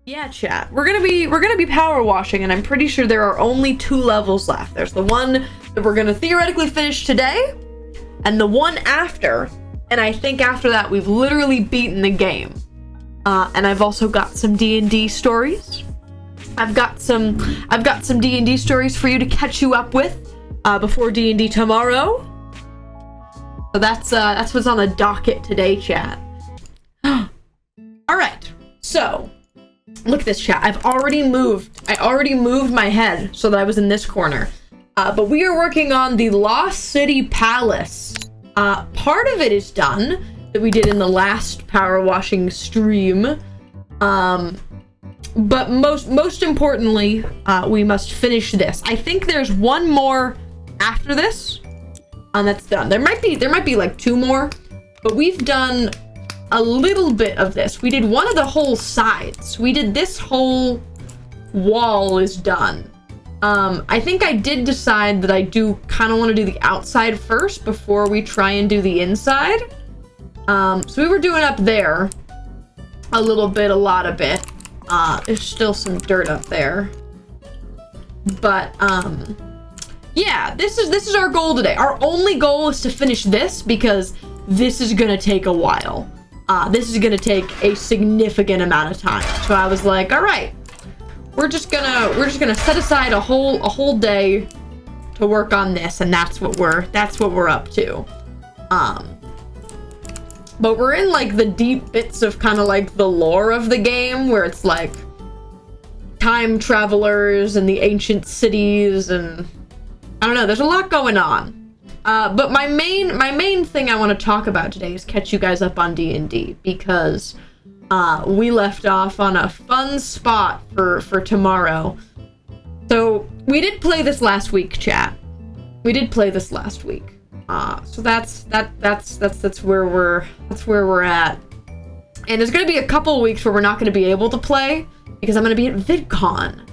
Yeah, chat. We're gonna be power washing, and I'm pretty sure there are only 2 levels left. There's the one that we're gonna theoretically finish today, and the one after. And I think after that we've literally beaten the game. And I've also got some D&D stories. I've got some D&D stories for you to catch you up with before D&D tomorrow. So that's what's on the docket today, chat. All right, so. Look at this, chat. I already moved my head so that I was in this corner. But we are working on the Lost City Palace. Part of it is done that we did in the last power washing stream. But most importantly, we must finish this. I think there's one more after this, and that's done. There might be like 2 more, but we've done a little bit of this. We did one of the whole sides. We did this whole wall is done. I think I did decide that I do kind of want to do the outside first before we try and do the inside. So we were doing up there a little bit, a lot of it. There's still some dirt up there. But yeah, this is our goal today. Our only goal is to finish this because this is gonna take a while. This is gonna take a significant amount of time. So I was like, all right, we're just gonna set aside a whole day to work on this, and that's what we're up to. But we're in like the deep bits of kind of like the lore of the game, where it's like time travelers and the ancient cities, and I don't know, there's a lot going on. But my main thing I want to talk about today is catch you guys up on D&D, because we left off on a fun spot for tomorrow. So we did play this last week, chat. We did play this last week. So that's where we're at. And there's gonna be a couple weeks where we're not gonna be able to play because I'm gonna be at VidCon.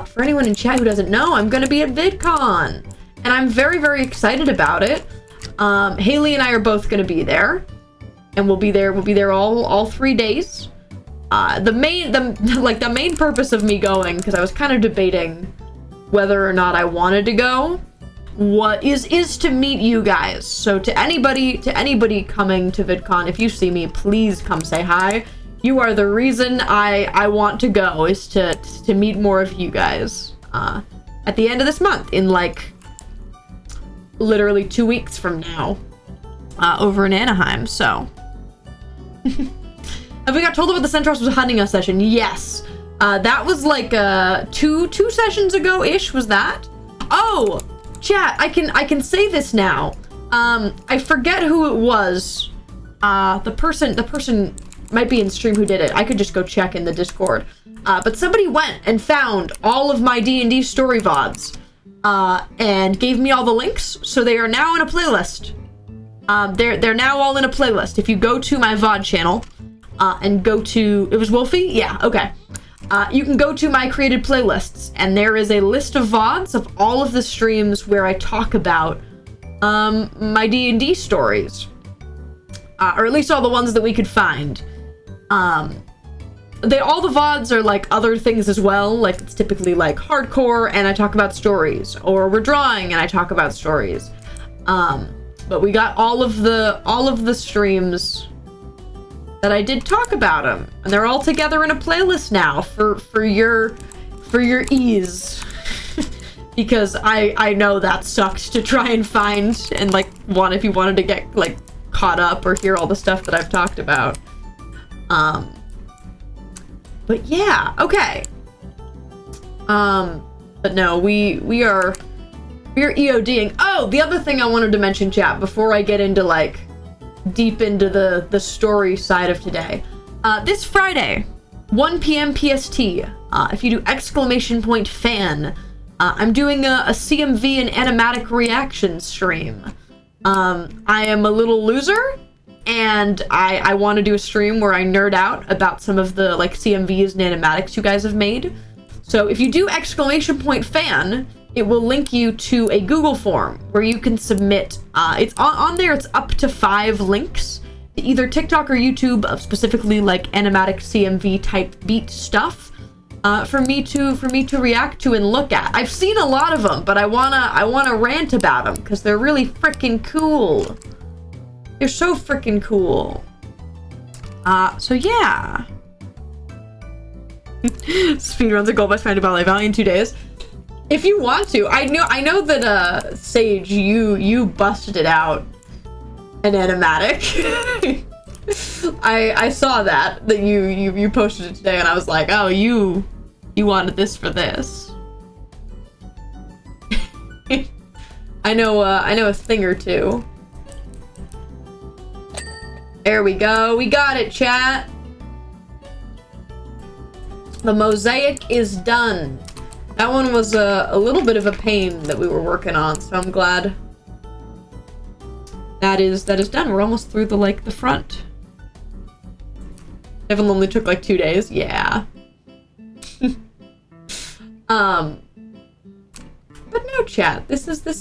For anyone in chat who doesn't know, I'm gonna be at VidCon. And I'm very, very excited about it. Haley and I are both gonna be there, and we'll be there all 3 days. The main purpose of me going, because I was kind of debating whether or not I wanted to go, is to meet you guys. So to anybody coming to VidCon, if you see me, please come say hi. You are the reason I want to go, is to meet more of you guys. At the end of this month, in like literally 2 weeks from now, over in Anaheim. So have we got told about the Centaurs was hunting us session? Yes. That was like two sessions ago ish, was that? Oh, chat, I can say this now. I forget who it was. The person might be in stream who did it. I could just go check in the Discord. But somebody went and found all of my D&D story VODs. And gave me all the links, so they are now in a playlist. They're now all in a playlist. If you go to my VOD channel, and go to, it was Wolfie? Yeah, okay. You can go to my created playlists, and there is a list of VODs of all of the streams where I talk about, my D&D stories. Or at least all the ones that we could find. All the VODs are like other things as well, like it's typically like hardcore and I talk about stories, or we're drawing and I talk about stories. But we got all of the streams that I did talk about them, and they're all together in a playlist now for your ease. Because I know that sucked to try and find, and like if you wanted to get like caught up or hear all the stuff that I've talked about. But yeah, okay. But no, we are EODing. Oh, the other thing I wanted to mention, chat, before I get into like deep into the story side of today. This Friday, 1 p.m. PST, if you do ! fan, I'm doing a CMV and animatic reaction stream. I am a little loser, and I want to do a stream where I nerd out about some of the like CMVs and animatics you guys have made. So if you do ! fan, it will link you to a Google form where you can submit. It's on there. It's up to 5 links that either TikTok or YouTube of specifically like animatic CMV type beat stuff for me to react to and look at. I've seen a lot of them, but I wanna rant about them because they're really freaking cool. They're so freaking cool. So yeah. Speedruns a goal by Spandau Ballet Valley in 2 days. If you want to, I know that Sage, you busted it out an animatic. I saw that you posted it today, and I was like, oh, you wanted this for this. I know a thing or two. There we go. We got it, chat. The mosaic is done. That one was a little bit of a pain that we were working on, so I'm glad that is done. We're almost through the front. It only took like 2 days. Yeah. But no, chat. This is the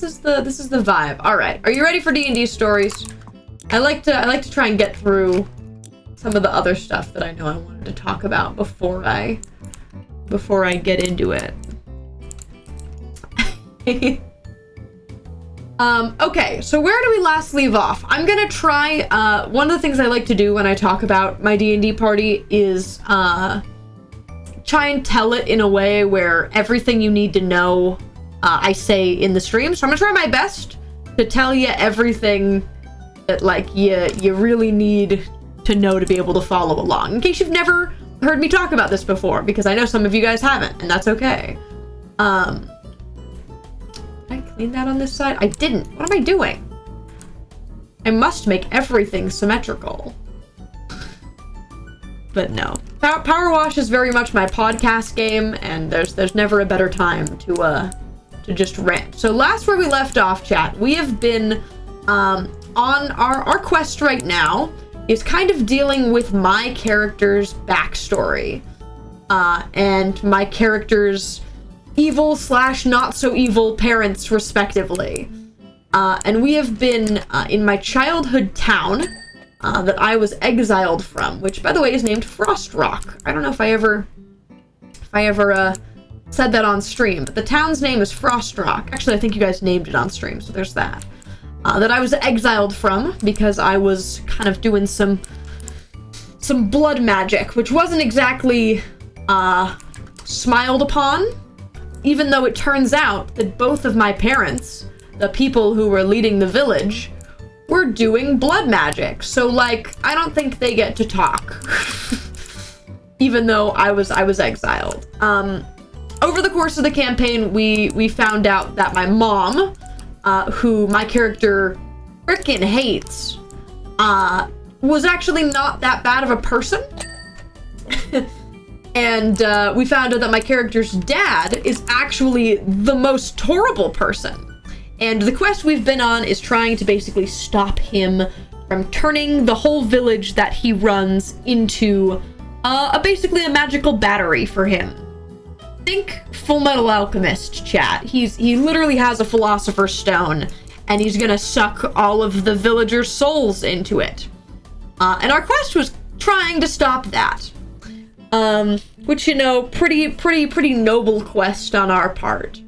vibe. All right. Are you ready for D&D stories? I like to try and get through some of the other stuff that I know I wanted to talk about before I get into it. Okay, so where do we last leave off? I'm gonna try, one of the things I like to do when I talk about my D&D party is, try and tell it in a way where everything you need to know, I say in the stream. So I'm gonna try my best to tell you everything that, like, you really need to know to be able to follow along. In case you've never heard me talk about this before, because I know some of you guys haven't, and that's okay. Did I clean that on this side? I didn't. What am I doing? I must make everything symmetrical. But no. Powerwash is very much my podcast game, and there's never a better time to just rant. So last where we left off, chat, we have been on our quest right now is kind of dealing with my character's backstory and my character's evil / not so evil parents, respectively. And we have been in my childhood town that I was exiled from, which, by the way, is named Frost Rock. I don't know if I ever said that on stream, but the town's name is Frost Rock. Actually, I think you guys named it on stream, so there's that. That I was exiled from because I was kind of doing some blood magic, which wasn't exactly smiled upon, even though it turns out that both of my parents, the people who were leading the village, were doing blood magic. So, like, I don't think they get to talk, even though I was exiled. Over the course of the campaign, we found out that my mom, who my character frickin' hates, was actually not that bad of a person. And we found out that my character's dad is actually the most horrible person. And the quest we've been on is trying to basically stop him from turning the whole village that he runs into basically a magical battery for him. Think Full Metal Alchemist, chat. He literally has a Philosopher's Stone, and he's gonna suck all of the villagers' souls into it. And our quest was trying to stop that. Which, you know, pretty noble quest on our part.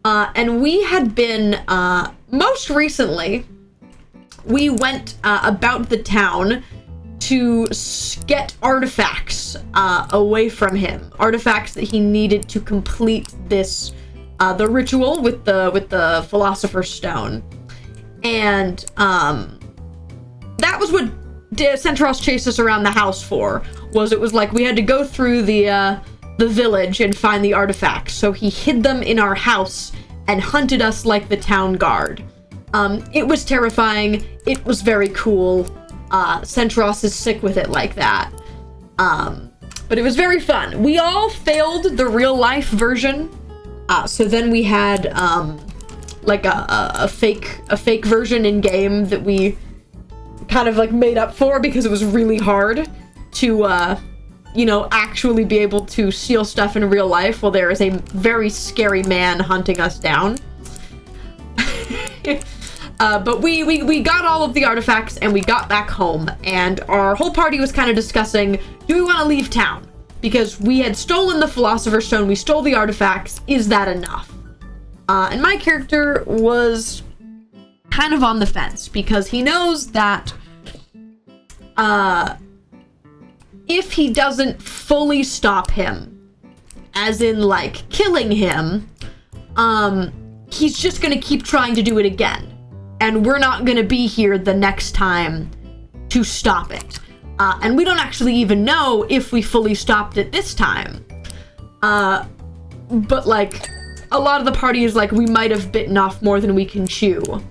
And we had been, most recently, we went about the town to get artifacts away from him. Artifacts that he needed to complete this, the ritual with the Philosopher's Stone. And that was what Centros chased us around the house for. It was like we had to go through the village and find the artifacts. So he hid them in our house and hunted us like the town guard. It was terrifying. It was very cool. Centros is sick with it like that. But it was very fun. We all failed the real life version. So then we had like a fake version in game that we kind of like made up for because it was really hard to you know, actually be able to steal stuff in real life while there is a very scary man hunting us down. But we got all of the artifacts and we got back home, and our whole party was kind of discussing, do we want to leave town? Because we had stolen the Philosopher's Stone, we stole the artifacts, is that enough? And my character was kind of on the fence, because he knows that if he doesn't fully stop him, as in like killing him, he's just gonna keep trying to do it again. And we're not gonna be here the next time to stop it. And we don't actually even know if we fully stopped it this time. But like, a lot of the party is like, we might have bitten off more than we can chew.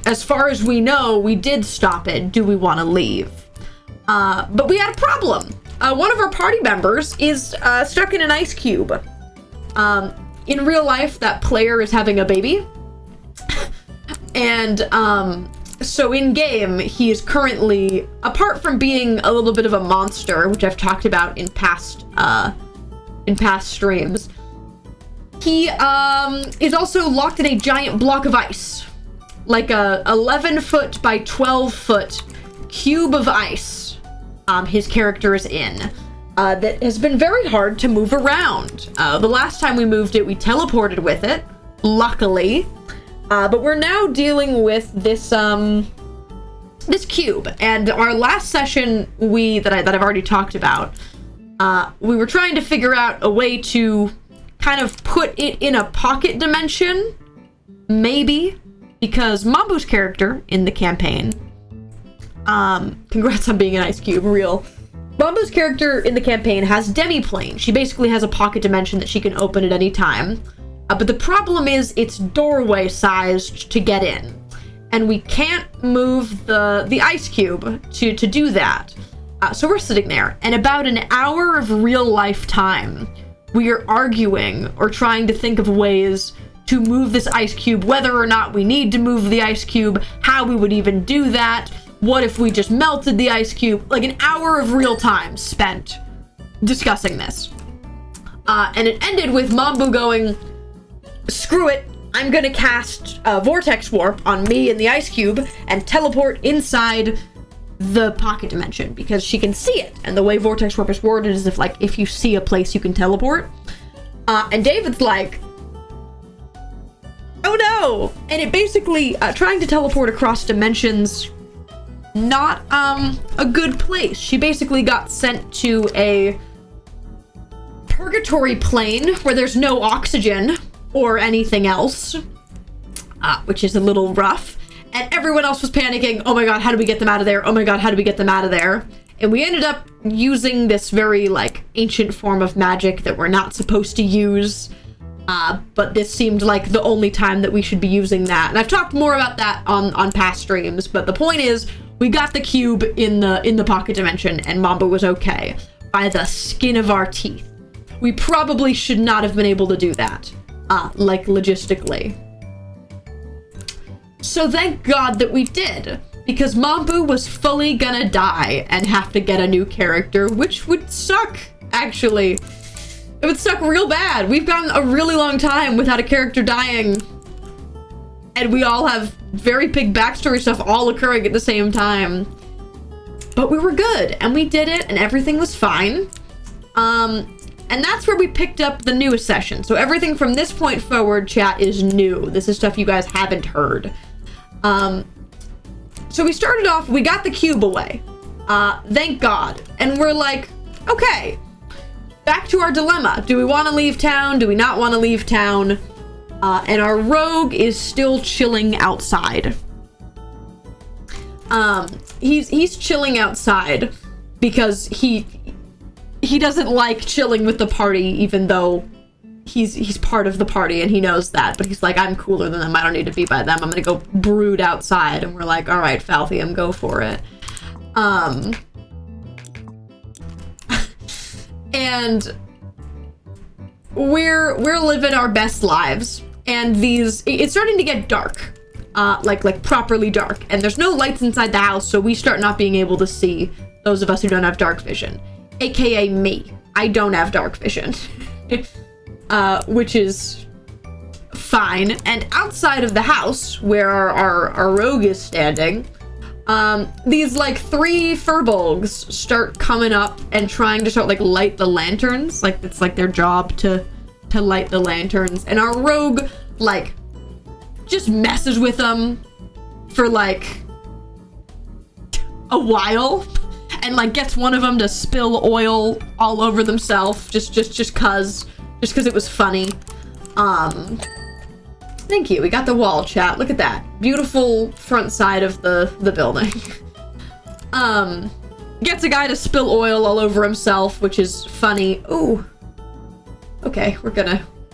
As far as we know, we did stop it. Do we want to leave? But we had a problem. One of our party members is stuck in an ice cube. In real life, that player is having a baby. And so in game, he is currently, apart from being a little bit of a monster, which I've talked about in past streams, he is also locked in a giant block of ice, like a 11-foot by 12-foot cube of ice. His character is in that has been very hard to move around. The last time we moved it, we teleported with it, luckily. But we're now dealing with this this cube, and our last session that I've already talked about, we were trying to figure out a way to kind of put it in a pocket dimension, maybe, because Mambu's character in the campaign, congrats on being an ice cube, real. Mambu's character in the campaign has demiplane. She basically has a pocket dimension that she can open at any time. But the problem is it's doorway sized to get in, and we can't move the ice cube to do that. So we're sitting there, and about an hour of real life time, we are arguing or trying to think of ways to move this ice cube, whether or not we need to move the ice cube, how we would even do that, what if we just melted the ice cube. Like an hour of real time spent discussing this. And it ended with Mambu going, screw it, I'm gonna cast Vortex Warp on me and the ice cube and teleport inside the pocket dimension, because she can see it, and the way Vortex Warp is worded is if you see a place you can teleport. And David's like, oh no! And it basically, trying to teleport across dimensions, not a good place. She basically got sent to a purgatory plane where there's no oxygen or anything else, which is a little rough. And everyone else was panicking. Oh my god, how do we get them out of there? Oh my god, how do we get them out of there? And we ended up using this very, like, ancient form of magic that we're not supposed to use. But this seemed like the only time that we should be using that. And I've talked more about that on past streams, but the point is, we got the cube in the pocket dimension, and Mamba was okay. By the skin of our teeth. We probably should not have been able to do that. Like, logistically. So thank God that we did, because Mambu was fully gonna die and have to get a new character, which would suck, actually. It would suck real bad. We've gone a really long time without a character dying, and we all have very big backstory stuff all occurring at the same time. But we were good, and we did it, and everything was fine. And that's where we picked up the newest session. So everything from this point forward, chat, is new. This is stuff you guys haven't heard. So we started off, we got the cube away. Thank God. And we're like, okay, back to our dilemma. Do we want to leave town? Do we not want to leave town? And our rogue is still chilling outside. He's chilling outside because he doesn't like chilling with the party, even though he's part of the party and he knows that, but he's like, I'm cooler than them, I don't need to be by them, I'm gonna go brood outside. And we're like, all right, Falthium, go for it. And we're living our best lives, and it's starting to get dark, like properly dark, and there's no lights inside the house, so we start not being able to see those of us who don't have dark vision, aka me. I don't have dark vision. Which is fine. And outside of the house, where our rogue is standing, these like 3 furbolgs start coming up and trying to like light the lanterns. Like it's like their job to light the lanterns. And our rogue like just messes with them for like a while, and like gets one of them to spill oil all over themselves just cause it was funny. Thank you. We got the wall, chat. Look at that. Beautiful front side of the building. Gets a guy to spill oil all over himself, which is funny. Ooh. Okay, we're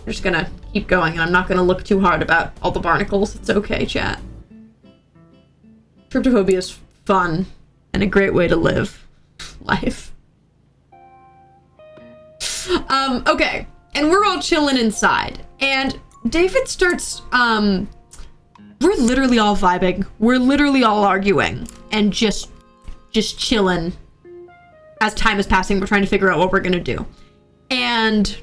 just gonna keep going, and I'm not gonna look too hard about all the barnacles. It's okay, chat. Tryptophobia is fun and a great way to live life. Okay, and we're all chilling inside, and David starts, we're literally all vibing. We're literally all arguing and just chilling. As time is passing, we're trying to figure out what we're gonna do. And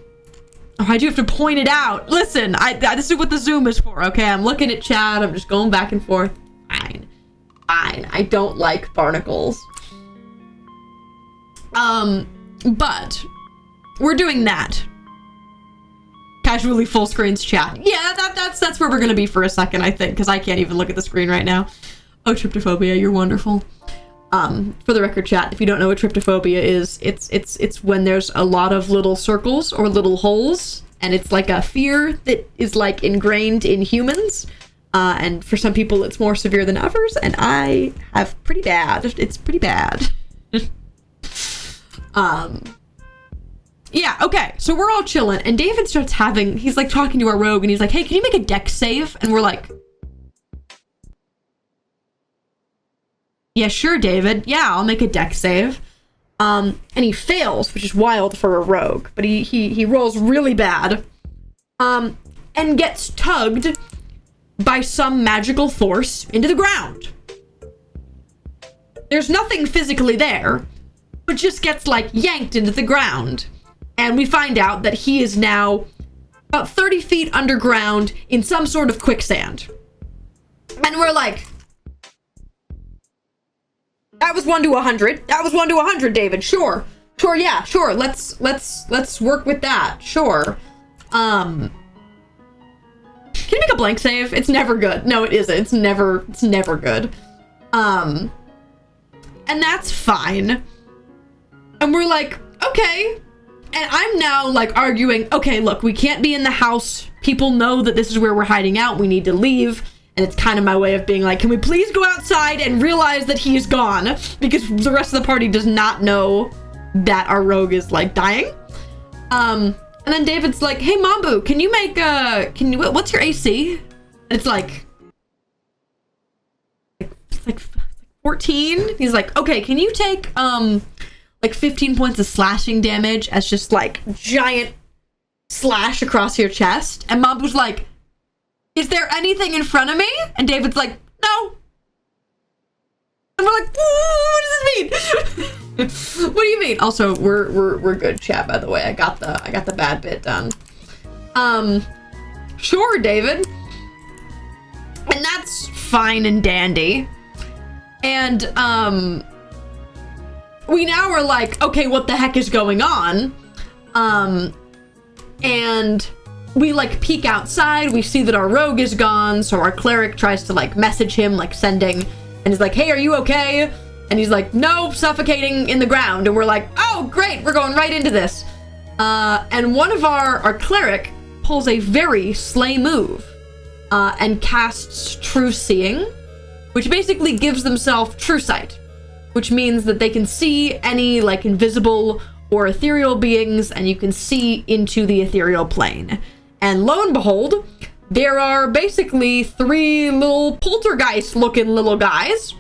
I do have to point it out. Listen, this is what the Zoom is for, okay? I'm looking at chat. I'm just going back and forth. Fine. I don't like barnacles. But we're doing that. Casually full screens chat. Yeah, that's where we're gonna be for a second, I think, because I can't even look at the screen right now. Oh, tryptophobia, you're wonderful. For the record, chat, if you don't know what tryptophobia is, it's when there's a lot of little circles or little holes, and it's like a fear that is like ingrained in humans. And for some people it's more severe than others, and I have pretty bad. It's pretty bad. Yeah, okay, so we're all chilling, and David starts he's like talking to our rogue, and he's like, hey, can you make a dex save? And we're like, yeah, sure, David. Yeah, I'll make a dex save. And he fails, which is wild for a rogue, but he rolls really bad. And gets tugged by some magical force into the ground. There's nothing physically there, but just gets like yanked into the ground. And we find out that he is now about 30 feet underground in some sort of quicksand. And we're like, that was 1 to 100. That was 1 to 100, David. Sure. Sure, yeah, sure. Let's work with that. Sure. Can you make a blank save? It's never good. No, it isn't. It's never good. And that's fine. And we're like, okay. And I'm now like arguing, okay, look, we can't be in the house. People know that this is where we're hiding out. We need to leave. And it's kind of my way of being like, can we please go outside and realize that he's gone? Because the rest of the party does not know that our rogue is like dying. And then David's like, hey, Mambu, can you make, what's your AC? And it's like 14. He's like, okay, can you take, like 15 points of slashing damage as just like giant slash across your chest? And Mambu's like, is there anything in front of me? And David's like, no. And we're like, what does this mean? What do you mean? Also, we're good, chat, by the way. I got the bad bit done. Sure, David. And that's fine and dandy. And we now are like, okay, what the heck is going on? And we like peek outside, we see that our rogue is gone, so our cleric tries to like message him, like sending, and he's like, hey, are you okay? And he's like, no, suffocating in the ground. And we're like, oh, great, we're going right into this. And one of our cleric pulls a very slay move and casts True Seeing, which basically gives themselves True Sight, which means that they can see any like invisible or ethereal beings, and you can see into the ethereal plane. And lo and behold, there are basically 3 little poltergeist looking little guys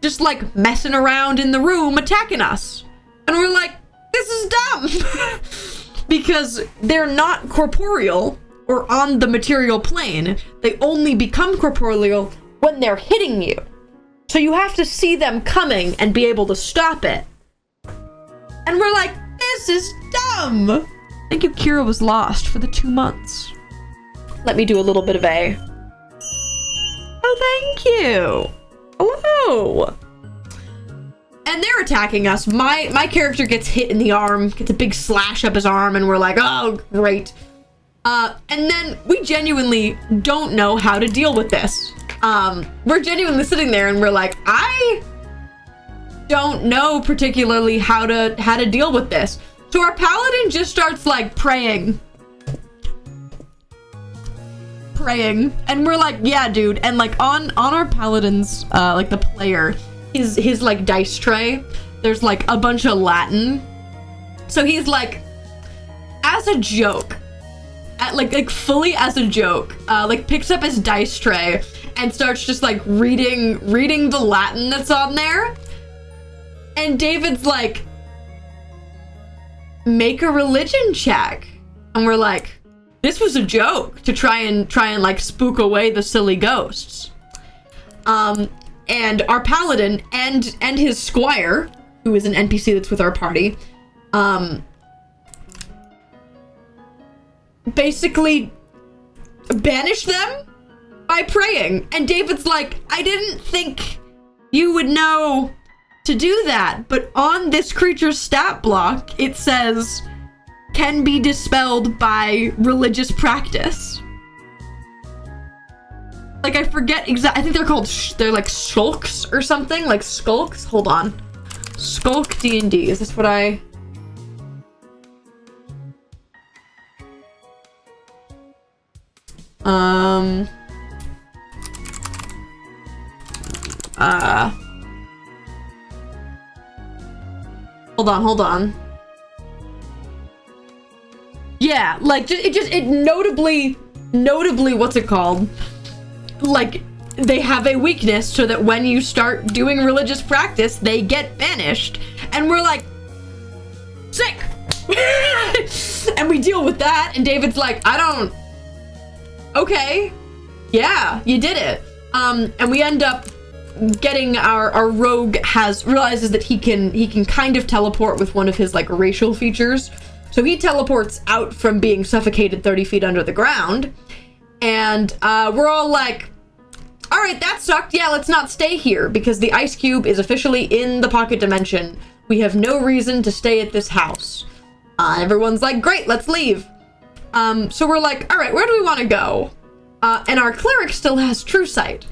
just like messing around in the room attacking us. And we're like, this is dumb. Because they're not corporeal or on the material plane. They only become corporeal when they're hitting you. So you have to see them coming and be able to stop it. And we're like, this is dumb. Thank you, Kira was lost for the 2 months. Let me do a little bit of a... Oh, thank you. Hello. And they're attacking us. My character gets hit in the arm, gets a big slash up his arm, and we're like, oh, great. And then we genuinely don't know how to deal with this. We're genuinely sitting there and we're like, I don't know particularly how to deal with this. So our paladin just starts like praying. And we're like, yeah, dude. And like on our paladin's, like the player, his like dice tray, there's like a bunch of Latin. So he's like, as a joke, like fully as a joke, like picks up his dice tray and starts just like reading the Latin that's on there. And David's like, make a religion check. And we're like, this was a joke to try and like spook away the silly ghosts. And our paladin and his squire, who is an NPC that's with our party, basically banish them by praying. And David's like, I didn't think you would know to do that, but on this creature's stat block it says can be dispelled by religious practice. Like, I forget exactly. I think they're called they're like skulks or something, like skulks. Hold on, skulk D&D, is this what I... Hold on. Yeah, like it notably, what's it called? Like, they have a weakness so that when you start doing religious practice, they get banished. And we're like, sick! And we deal with that, and David's like, okay, yeah, you did it. And we end up getting our rogue realizes that he can kind of teleport with one of his like racial features. So he teleports out from being suffocated 30 feet under the ground. And we're all like, all right, that sucked. Yeah, let's not stay here because the ice cube is officially in the pocket dimension. We have no reason to stay at this house. Everyone's like, great, let's leave. So we're like, all right, where do we want to go? And our cleric still has true sight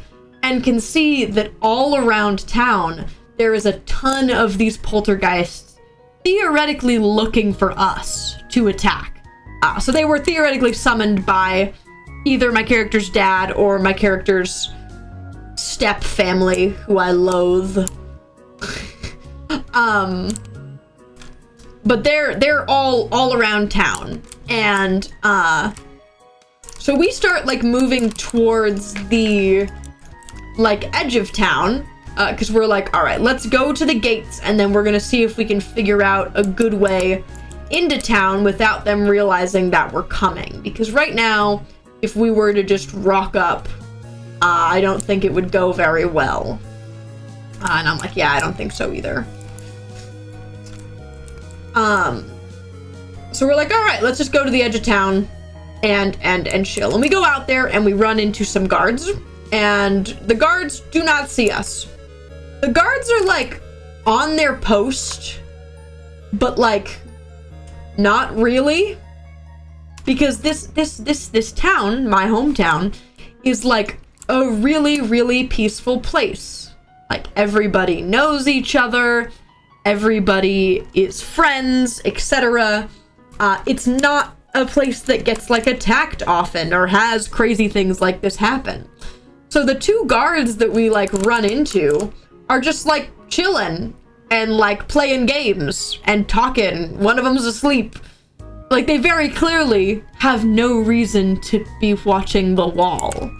and can see that all around town, there is a ton of these poltergeists theoretically looking for us to attack. So they were theoretically summoned by either my character's dad or my character's step family, who I loathe. But they're all around town. And so we start like moving towards the like edge of town, because we're like, all right, let's go to the gates and then we're gonna see if we can figure out a good way into town without them realizing that we're coming. Because right now, if we were to just rock up, I don't think it would go very well. And I'm like, yeah, I don't think so either. So we're like, all right, let's just go to the edge of town and chill. And we go out there and we run into some guards, and the guards do not see us. The guards are like on their post, but like not really, because this town, my hometown, is like a really peaceful place. Like, everybody knows each other, everybody is friends, etc. It's not a place that gets like attacked often or has crazy things like this happen. So the two guards that we like run into are just like chilling and like playing games and talking. One of them's asleep. Like, they very clearly have no reason to be watching the wall.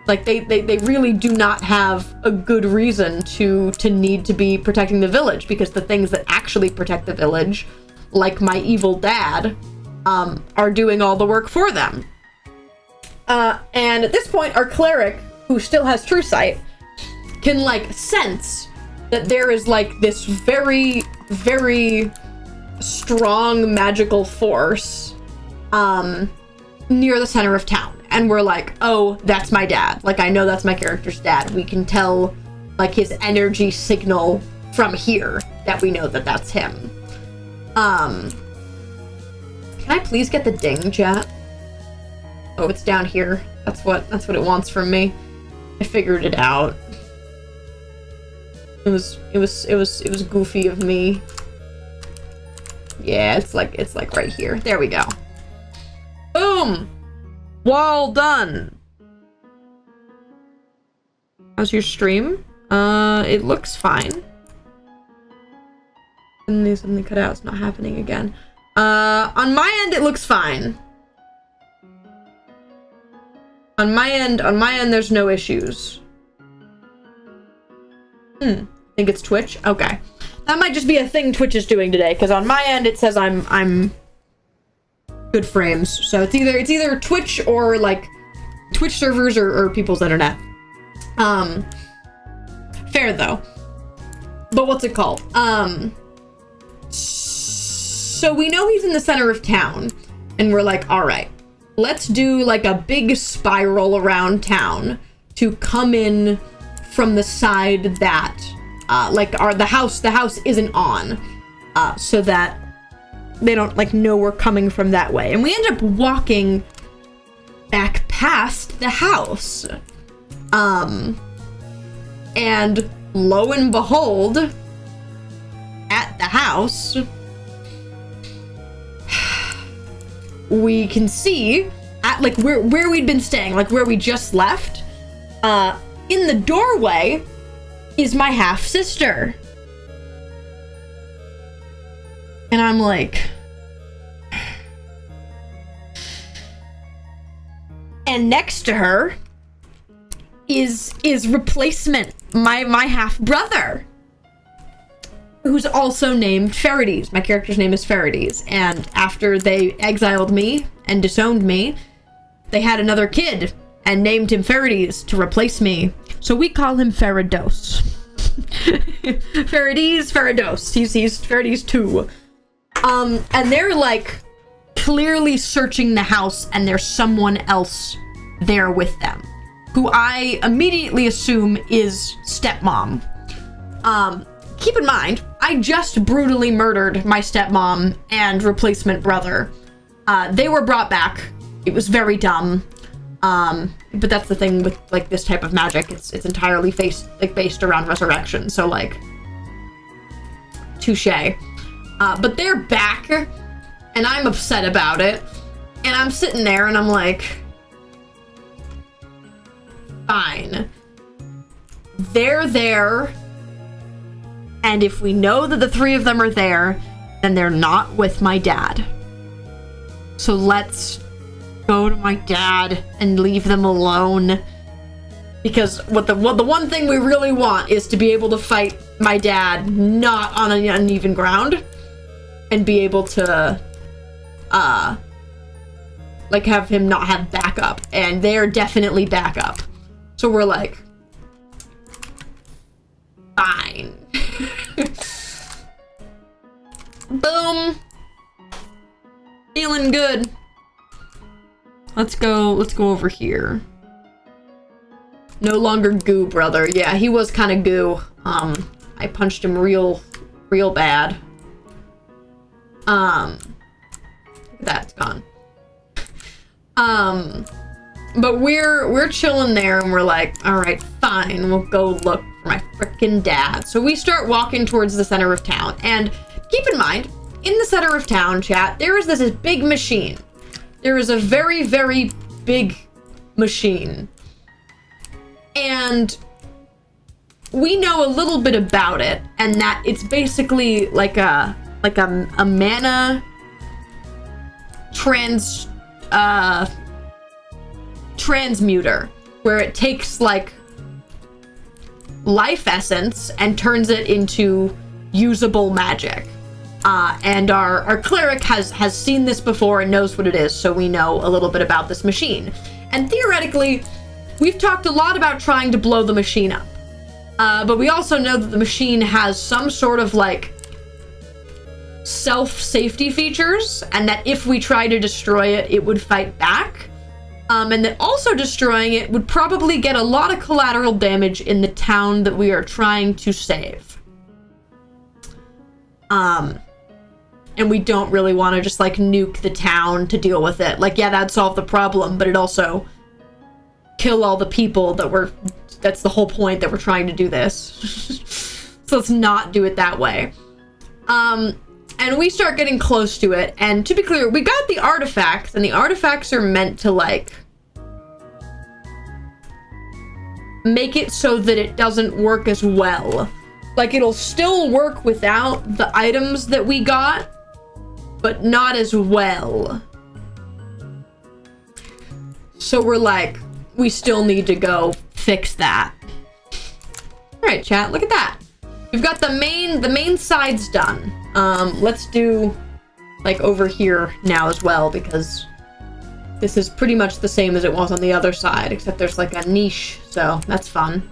Like, they really do not have a good reason to need to be protecting the village, because the things that actually protect the village, like my evil dad, are doing all the work for them. And at this point, our cleric, who still has true sight, can like sense that there is like this very strong magical force near the center of town. and we're like, oh, that's my dad. Like, I know that's my character's dad. We can tell, like, his energy signal from here that we know that that's him. Can I please get the ding, chat? Oh, it's down here. That's what it wants from me. I figured it out. It was goofy of me. Yeah, it's like right here. There we go. Boom! Wall done. How's your stream? It looks fine. Something cut out. It's not happening again. On my end, it looks fine. On my end, there's no issues. Think it's Twitch? Okay. That might just be a thing Twitch is doing today, because on my end it says I'm good frames. So it's either Twitch or like Twitch servers or people's internet. Fair though. But what's it called? So we know he's in the center of town, and we're like, all right, let's do like a big spiral around town to come in from the side that the house isn't on, so that they don't like know we're coming from that way. And we end up walking back past the house. And lo and behold, at the house, we can see at like where we'd been staying, like where we just left, in the doorway is my half sister. And I'm like, and next to her is replacement, my half brother, who's also named Faraday. My character's name is Faraday, and after they exiled me and disowned me, they had another kid and named him Faraday to replace me. So we call him Farados. Farados. He's Faraday's 2. And they're like clearly searching the house, and there's someone else there with them, who I immediately assume is stepmom. Keep in mind, I just brutally murdered my stepmom and replacement brother. They were brought back. It was very dumb. But that's the thing with like this type of magic. It's entirely based around resurrection. So like, touche. But they're back, and I'm upset about it. And I'm sitting there, and I'm like, fine. They're there. And if we know that the 3 of them are there, then they're not with my dad. So let's go to my dad and leave them alone. Because what the one thing we really want is to be able to fight my dad not on an uneven ground, and be able to like have him not have backup, and they're definitely backup. So we're like, fine. Boom. Feeling good. Let's go over here. No longer goo, brother. Yeah, he was kind of goo. I punched him real bad. That's gone. But we're chilling there, and we're like, all right, fine, we'll go look for my frickin' dad. So we start walking towards the center of town, and keep in mind, in the center of town, chat, there is this big machine. There is a very, very big machine. And we know a little bit about it, and that it's basically like a mana transmuter, where it takes like life essence and turns it into usable magic. And our cleric has seen this before and knows what it is, so we know a little bit about this machine. And theoretically, we've talked a lot about trying to blow the machine up. But we also know that the machine has some sort of like self-safety features, and that if we try to destroy it, it would fight back. And that also destroying it would probably get a lot of collateral damage in the town that we are trying to save. And we don't really want to just, like, nuke the town to deal with it. Like, yeah, that'd solve the problem, but it also kill all the people that's the whole point that we're trying to do this. So let's not do it that way. And we start getting close to it, and to be clear, we got the artifacts, and the artifacts are meant to, like, make it so that it doesn't work as well. Like, it'll still work without the items that we got, but not as well. So we're like, we still need to go fix that. Alright, chat, look at that. We've got the main sides done. Let's do, like, over here now as well, because this is pretty much the same as it was on the other side, except there's, like, a niche, so that's fun.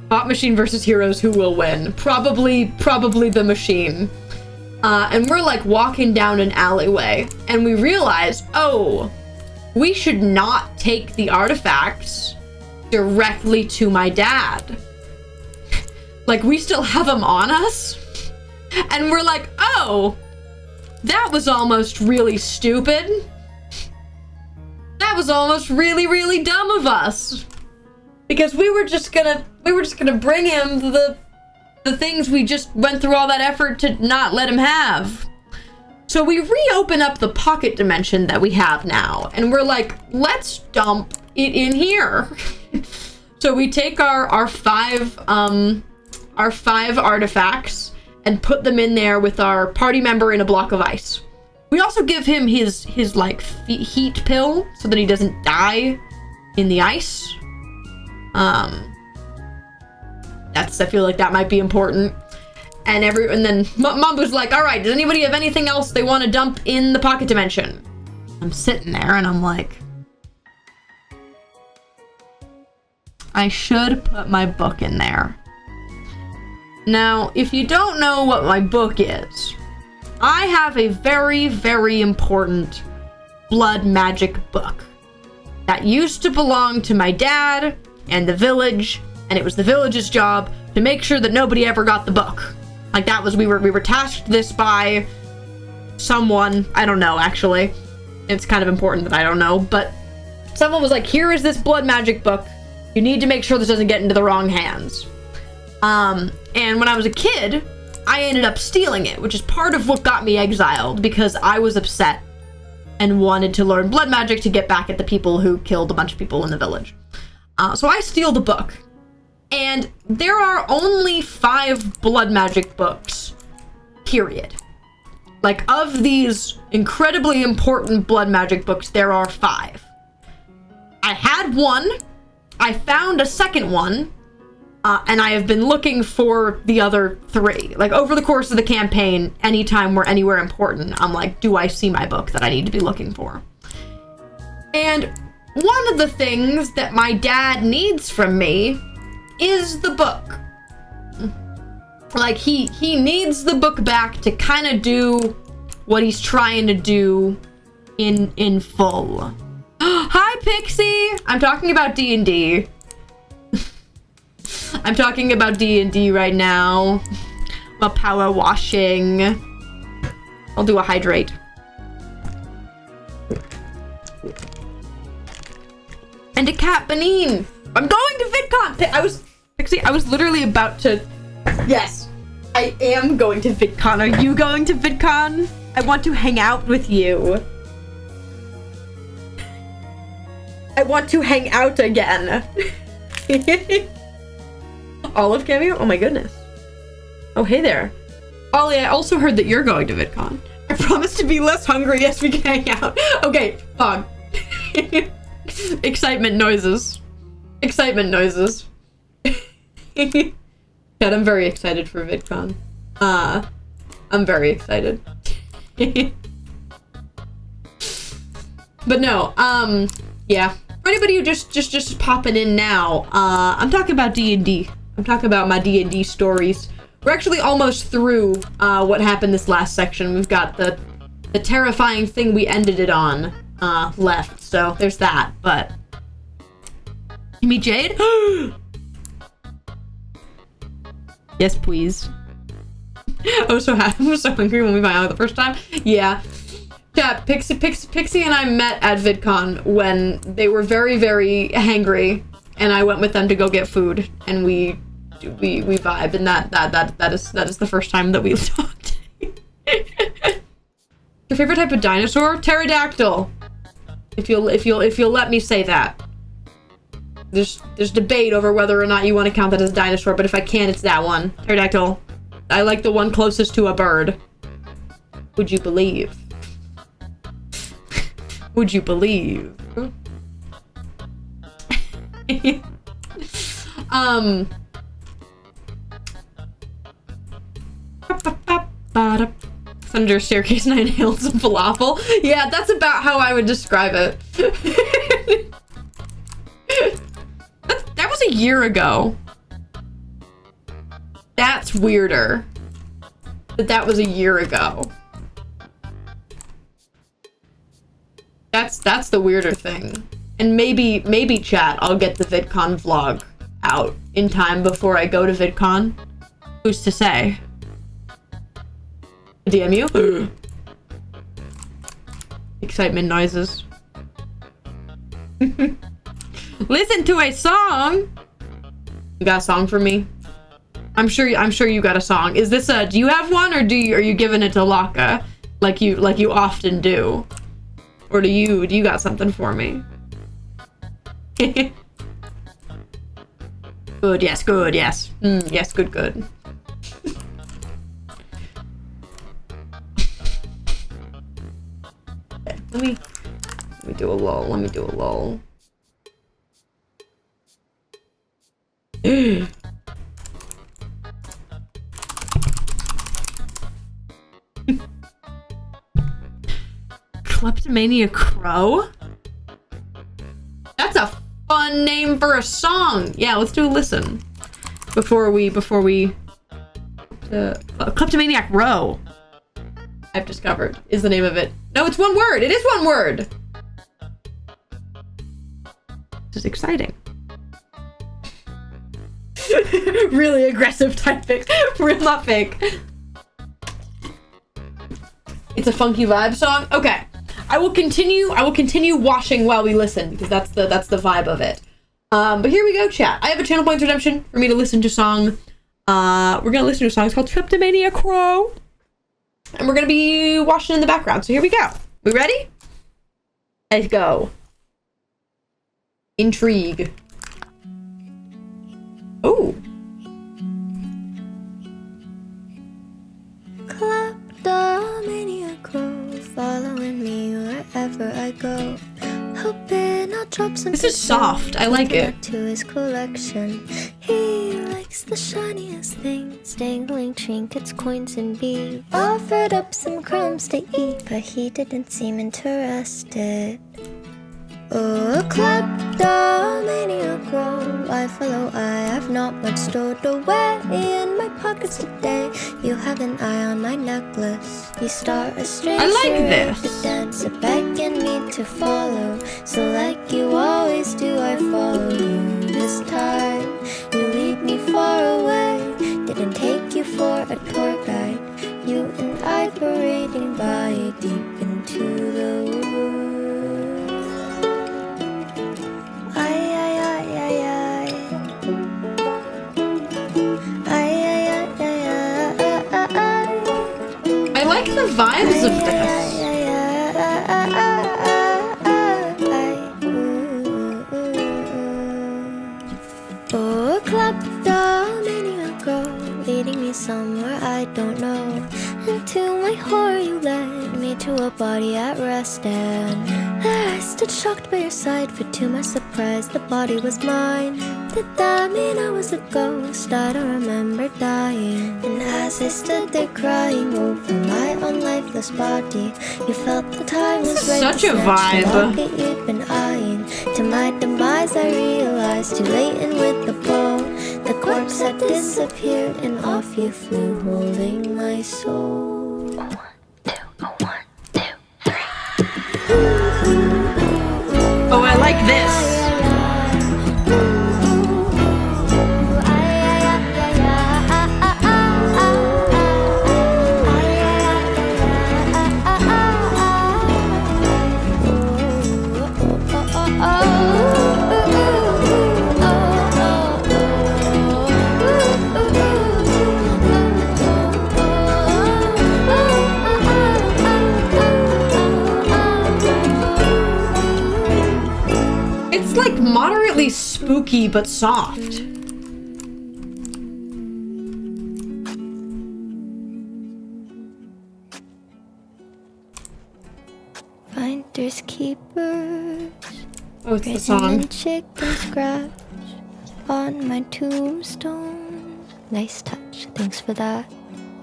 Bot machine versus heroes, who will win? Probably the machine. And we're, like, walking down an alleyway, and we realize, oh, we should not take the artifacts directly to my dad. Like, we still have them on us, and we're like, oh, that was almost really stupid. That was almost really, really dumb of us. Because we were just gonna bring him the things we just went through all that effort to not let him have. So we reopen up the pocket dimension that we have now, and we're like, let's dump it in here. So we take our five artifacts and put them in there with our party member in a block of ice. We also give him his like heat pill so that he doesn't die in the ice. I feel like that might be important. And then Mambu's like, all right, does anybody have anything else they want to dump in the pocket dimension? I'm sitting there and I'm like, I should put my book in there. Now, if you don't know what my book is, I have a very, very important blood magic book that used to belong to my dad and the village, and it was the village's job to make sure that nobody ever got the book. Like, that was, we were tasked this by someone, I don't know, actually. It's kind of important that I don't know, but someone was like, here is this blood magic book. You need to make sure this doesn't get into the wrong hands. And when I was a kid, I ended up stealing it, which is part of what got me exiled, because I was upset and wanted to learn blood magic to get back at the people who killed a bunch of people in the village. So I steal the book. And there are only 5 blood magic books, period. Like, of these incredibly important blood magic books, there are 5. I had one, I found a second one, and I have been looking for the other 3. Like, over the course of the campaign, anytime we're anywhere important, I'm like, do I see my book that I need to be looking for? And one of the things that my dad needs from me is the book. Like, he needs the book back to kind of do what he's trying to do in full. Hi, Pixie! I'm talking about D&D. I'm talking about D&D right now. About power washing. I'll do a hydrate. And a cat Benin. I'm going to VidCon! Pixie, I was literally about to... Yes, I am going to VidCon. Are you going to VidCon? I want to hang out with you. I want to hang out again. Olive cameo? Oh my goodness. Oh, hey there. Ollie, I also heard that you're going to VidCon. I promise to be less hungry as we can hang out. Okay, Fog. Excitement noises. Excitement noises. God, I'm very excited for VidCon. I'm very excited. But no, yeah. For anybody who just popping in now, I'm talking about D&D. I'm talking about my D&D stories. We're actually almost through what happened this last section. We've got the the terrifying thing we ended it on left. So there's that, but... You meet Jade? Yes, please. I was so happy. I was so hungry when we found out the first time. Yeah. Yeah, Pixie and I met at VidCon when they were very, very hangry, and I went with them to go get food, and we vibed, and that is the first time that we talked. Your favorite type of dinosaur? Pterodactyl. If you'll let me say that. There's debate over whether or not you want to count that as a dinosaur, but if I can, it's that one. Pterodactyl. I like the one closest to a bird. Would you believe? Would you believe? Thunder staircase and I inhaled some falafel. Yeah, that's about how I would describe it. That was a year ago. That's weirder. That was a year ago. That's the weirder thing. And maybe chat, I'll get the VidCon vlog out in time before I go to VidCon. Who's to say? DM you? Excitement noises. Listen to a song. You got a song for me? I'm sure you got a song. Is this a? Do you have one, or are you giving it to Laka, like you often do, or do you got something for me? Good. Yes. Good. Yes. Yes. Good. Good. Let me do a lull. Let me do a lull. Kleptomania Crow? That's a fun name for a song. Yeah, let's do a listen. Before we Kleptomaniac Row, I've discovered, is the name of it. No, it's one word. It is one word. This is exciting. Really aggressive typing. Real, not fake. It's a funky vibe song. Okay, I will continue washing while we listen, because that's the vibe of it. But here we go, chat. I have a channel points redemption for me to listen to song. We're gonna listen to a song. It's called Kleptomania Crow, and we're gonna be washing in the background. So here we go. We ready? Let's go. Intrigue. Oh. Kleptomania Crow, following me wherever I go. Hoping I'll drop some. This is soft. I like it. To his collection, he likes the shiniest things, dangling trinkets, coins, and beads. Offered up some crumbs to eat, but he didn't seem interested. Oh, kleptomania Crow, I follow. I have not much stored away in my pockets today. You have an eye on my necklace. You start a strange I like this. to dance, begging me to follow. So like you always do, I follow you. This time you lead me far away. Didn't take you for a tour guide. You and I parading by deep into the woods. I like the vibes of this. Oh, kleptomania Crow, leading me somewhere I don't know. And to my horror, you led me to a body at rest, and there I stood shocked by your side. For to my surprise, the body was mine. Did that mean I was a ghost? I don't remember dying. And as I stood there crying over my own lifeless body, you felt the time was right. Such a vibe. The you'd been eyeing. To my demise, I realized too late, and with the blow, the corpse had disappeared, and off you flew, holding my soul. 1, 2, 1, 2. definitely spooky but soft. Finders keepers. Oh, it's the song. And chicken scratch on my tombstone. Nice touch, thanks for that.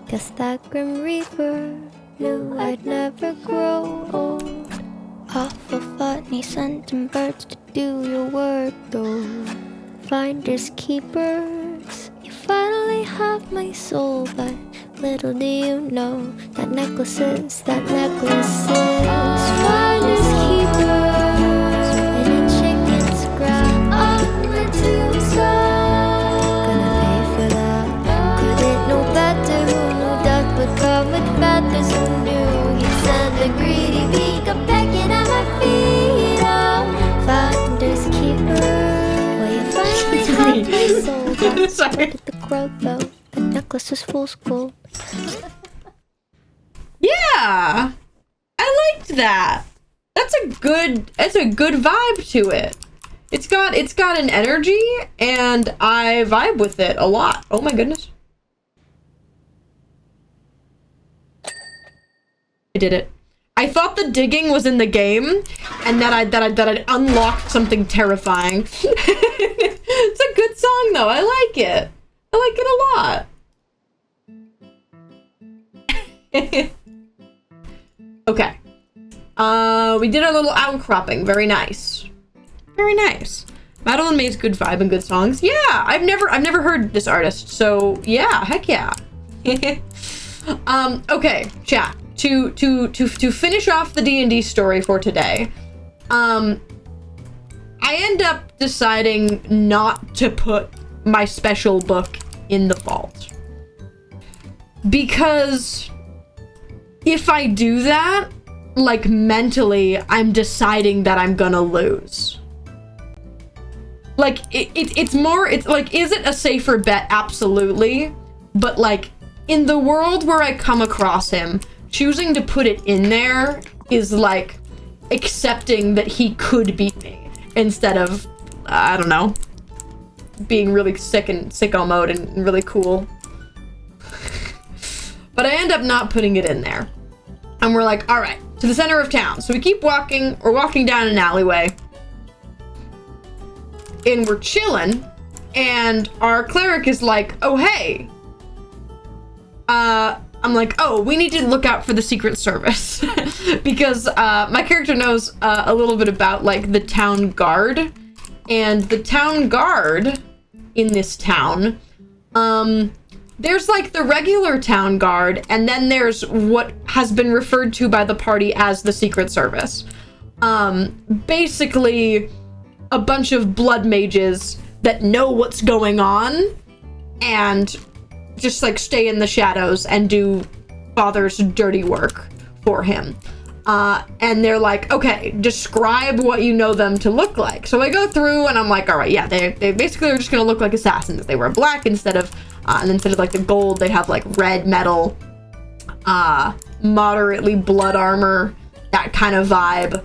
Guess that Grim Reaper knew I'd never grow old. Awful funny sending birds to do your work though. Finders keepers, you finally have my soul, but little do you know that necklaces, finders keepers, and a chicken scrap on my tombstone. Gonna pay for that. Couldn't know better, who knew death would come with feathers? Who knew he'd send a greedy beak a pecking at my feet? Oh, finders keepers, well you finally have my soul. That's Sorry. what did the crow though? The necklace is fool's gold. Yeah, I liked that. That's a good vibe to it. It's got an energy, and I vibe with it a lot. Oh my goodness. I did it. I thought the digging was in the game, and that I'd unlocked something terrifying. It's a good song though. I like it. I like it a lot. Okay. We did our little outcropping. Very nice. Very nice. Madeline May's good vibe and good songs. Yeah, I've never heard this artist, so yeah, heck yeah. Okay, chat. To finish off the D&D story for today, I end up deciding not to put my special book in the vault. Because if I do that, like mentally, I'm deciding that I'm gonna lose. Like, it's like, is it a safer bet? Absolutely. But like, in the world where I come across him, choosing to put it in there is like accepting that he could beat me instead of, I don't know, being really sick and sicko mode and really cool. But I end up not putting it in there. And we're like, all right, to the center of town. So we keep walking. We're walking down an alleyway. And we're chilling. And our cleric is like, oh, hey. I'm like, oh, we need to look out for the Secret Service. Because my character knows a little bit about, like, the town guard. And the town guard in this town, there's like the regular town guard, and then there's what has been referred to by the party as the Secret Service. Basically a bunch of blood mages that know what's going on and just like stay in the shadows and do Father's dirty work for him. And they're like, okay, describe what you know them to look like. So I go through and I'm like, all right, yeah, they basically are just gonna look like assassins. They wear black instead of like the gold, they have like red metal, moderately blood armor, that kind of vibe.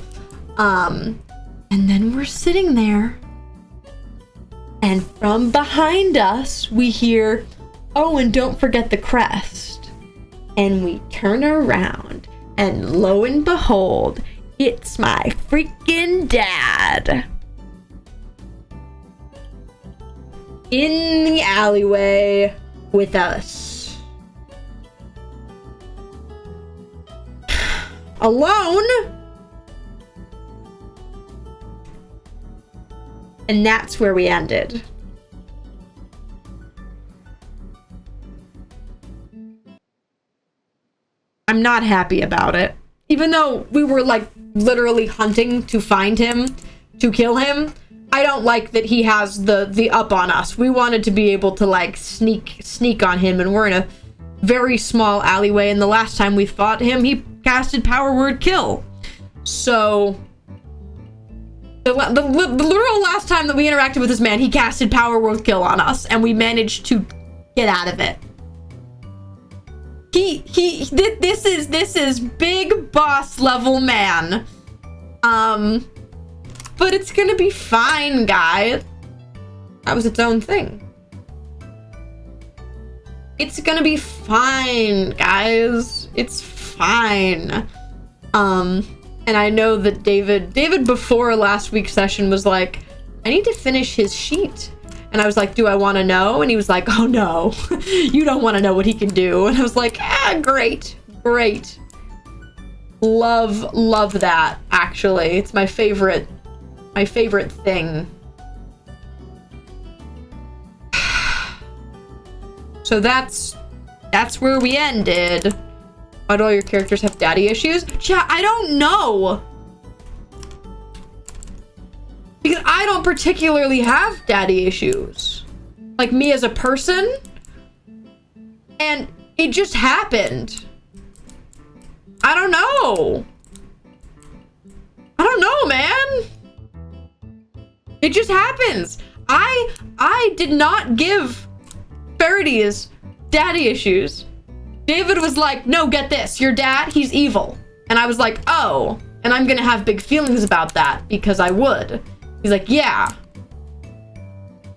And then we're sitting there, and from behind us, we hear, oh, and don't forget the crest. And we turn around, and lo and behold, it's my freaking dad. In the alleyway with us. Alone. And that's where we ended. I'm not happy about it. Even though we were like literally hunting to find him, to kill him, I don't like that he has the up on us. We wanted to be able to like sneak on him, and we're in a very small alleyway, and the last time we fought him, he casted power word kill. So the literal last time that we interacted with this man, he casted power word kill on us, and we managed to get out of it. This is big boss level man. but it's gonna be fine, guys. That was its own thing. It's gonna be fine, guys. It's fine. And I know that David before last week's session was like, I need to finish his sheet. And I was like, do I want to know? And he was like, oh no, you don't want to know what he can do. And I was like, great. Love that, actually. It's my favorite thing. So that's where we ended. Why do all your characters have daddy issues? Chat, I don't know. Because I don't particularly have daddy issues. Like me as a person. And it just happened. I don't know. I don't know, man. It just happens. I did not give Faraday daddy issues. David was like, no, get this. Your dad, he's evil. And I was like, oh. And I'm gonna have big feelings about that because I would. He's like, yeah.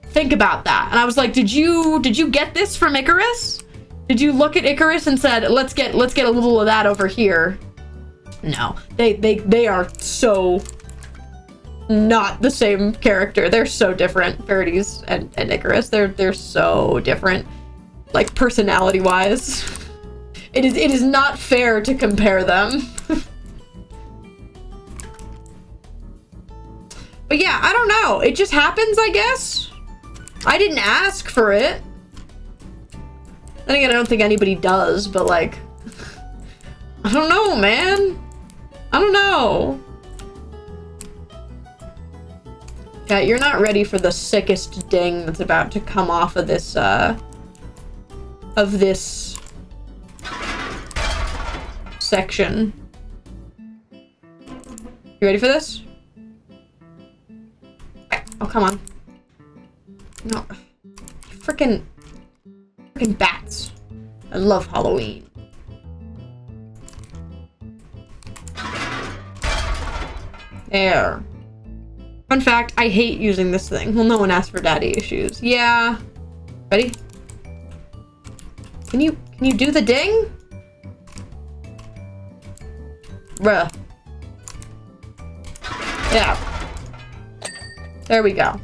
Think about that. And I was like, did you get this from Icarus? Did you look at Icarus and said, let's get a little of that over here? No. They are so not the same character. They're so different. Faraday's and Icarus. They're so different. Like personality wise. It is not fair to compare them. But yeah, I don't know. It just happens, I guess. I didn't ask for it. Then again, I don't think anybody does, but like, I don't know, man. I don't know. Yeah, you're not ready for the sickest ding that's about to come off of this, section. You ready for this? Oh, come on. No. Frickin' bats. I love Halloween. There. Fun fact, I hate using this thing. Well, no one asked for daddy issues. Yeah. Ready? Can you do the ding? Bruh. Yeah. There we go.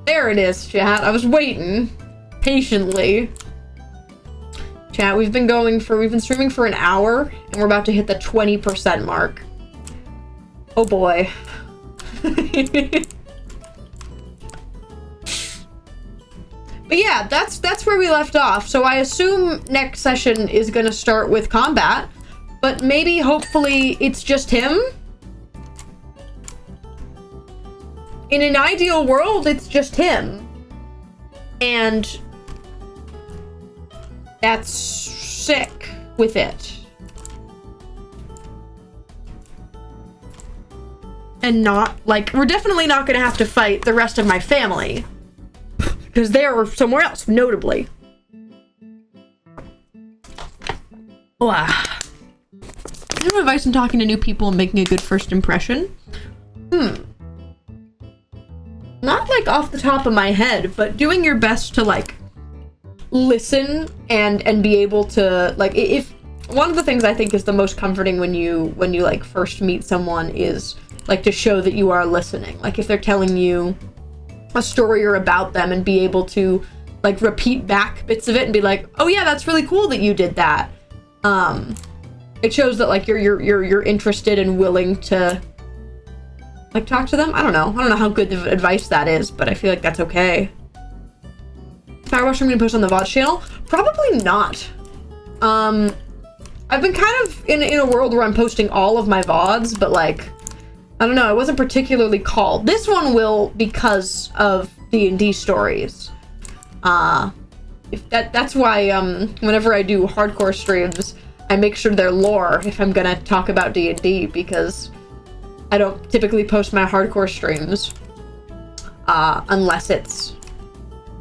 There it is, chat. I was waiting patiently. Chat, we've been streaming for an hour and we're about to hit the 20% mark. Oh boy. But yeah, that's where we left off. So I assume next session is gonna start with combat, but maybe hopefully it's just him. In an ideal world, it's just him. And that's sick with it. And not, like, we're definitely not gonna have to fight the rest of my family. Because they're somewhere else, notably. Wow. Some advice on talking to new people and making a good first impression? Not like off the top of my head, but doing your best to like listen and be able to like, if one of the things I think is the most comforting when you like first meet someone is like to show that you are listening. Like if they're telling you a story or about them and be able to like repeat back bits of it and be like, oh yeah, that's really cool that you did that. It shows that like you're interested and willing to like talk to them. I don't know how good of advice that is, but I feel like that's okay. Powerwash I'm gonna post on the VOD channel? Probably not. I've been kind of in a world where I'm posting all of my VODs, but like, I don't know, I wasn't particularly called. This one will because of D&D stories. That's why whenever I do hardcore streams, I make sure they're lore if I'm gonna talk about D&D, because I don't typically post my hardcore streams unless it's,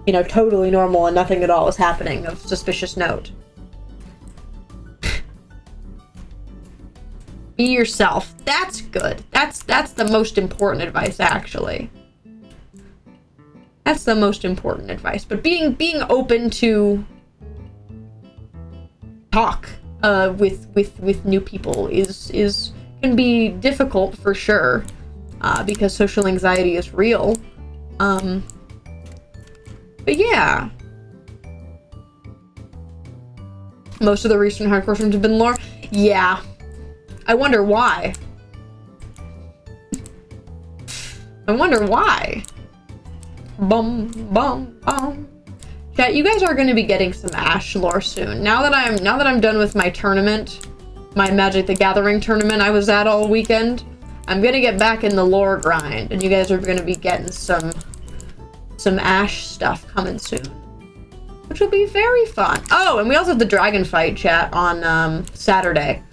you know, totally normal and nothing at all is happening of suspicious note. Be yourself. That's good. That's the most important advice, actually. That's the most important advice. But being open to talk with new people can be difficult for sure, because social anxiety is real. But yeah. Most of the recent hardcore streams have been lore. Yeah. I wonder why. I wonder why. Bum, bum, bum. Chat, you guys are going to be getting some Ash lore soon. Now that I'm done with my tournament, my Magic the Gathering tournament I was at all weekend, I'm going to get back in the lore grind, and you guys are going to be getting some Ash stuff coming soon, which will be very fun. Oh, and we also have the dragon fight, chat, on Saturday.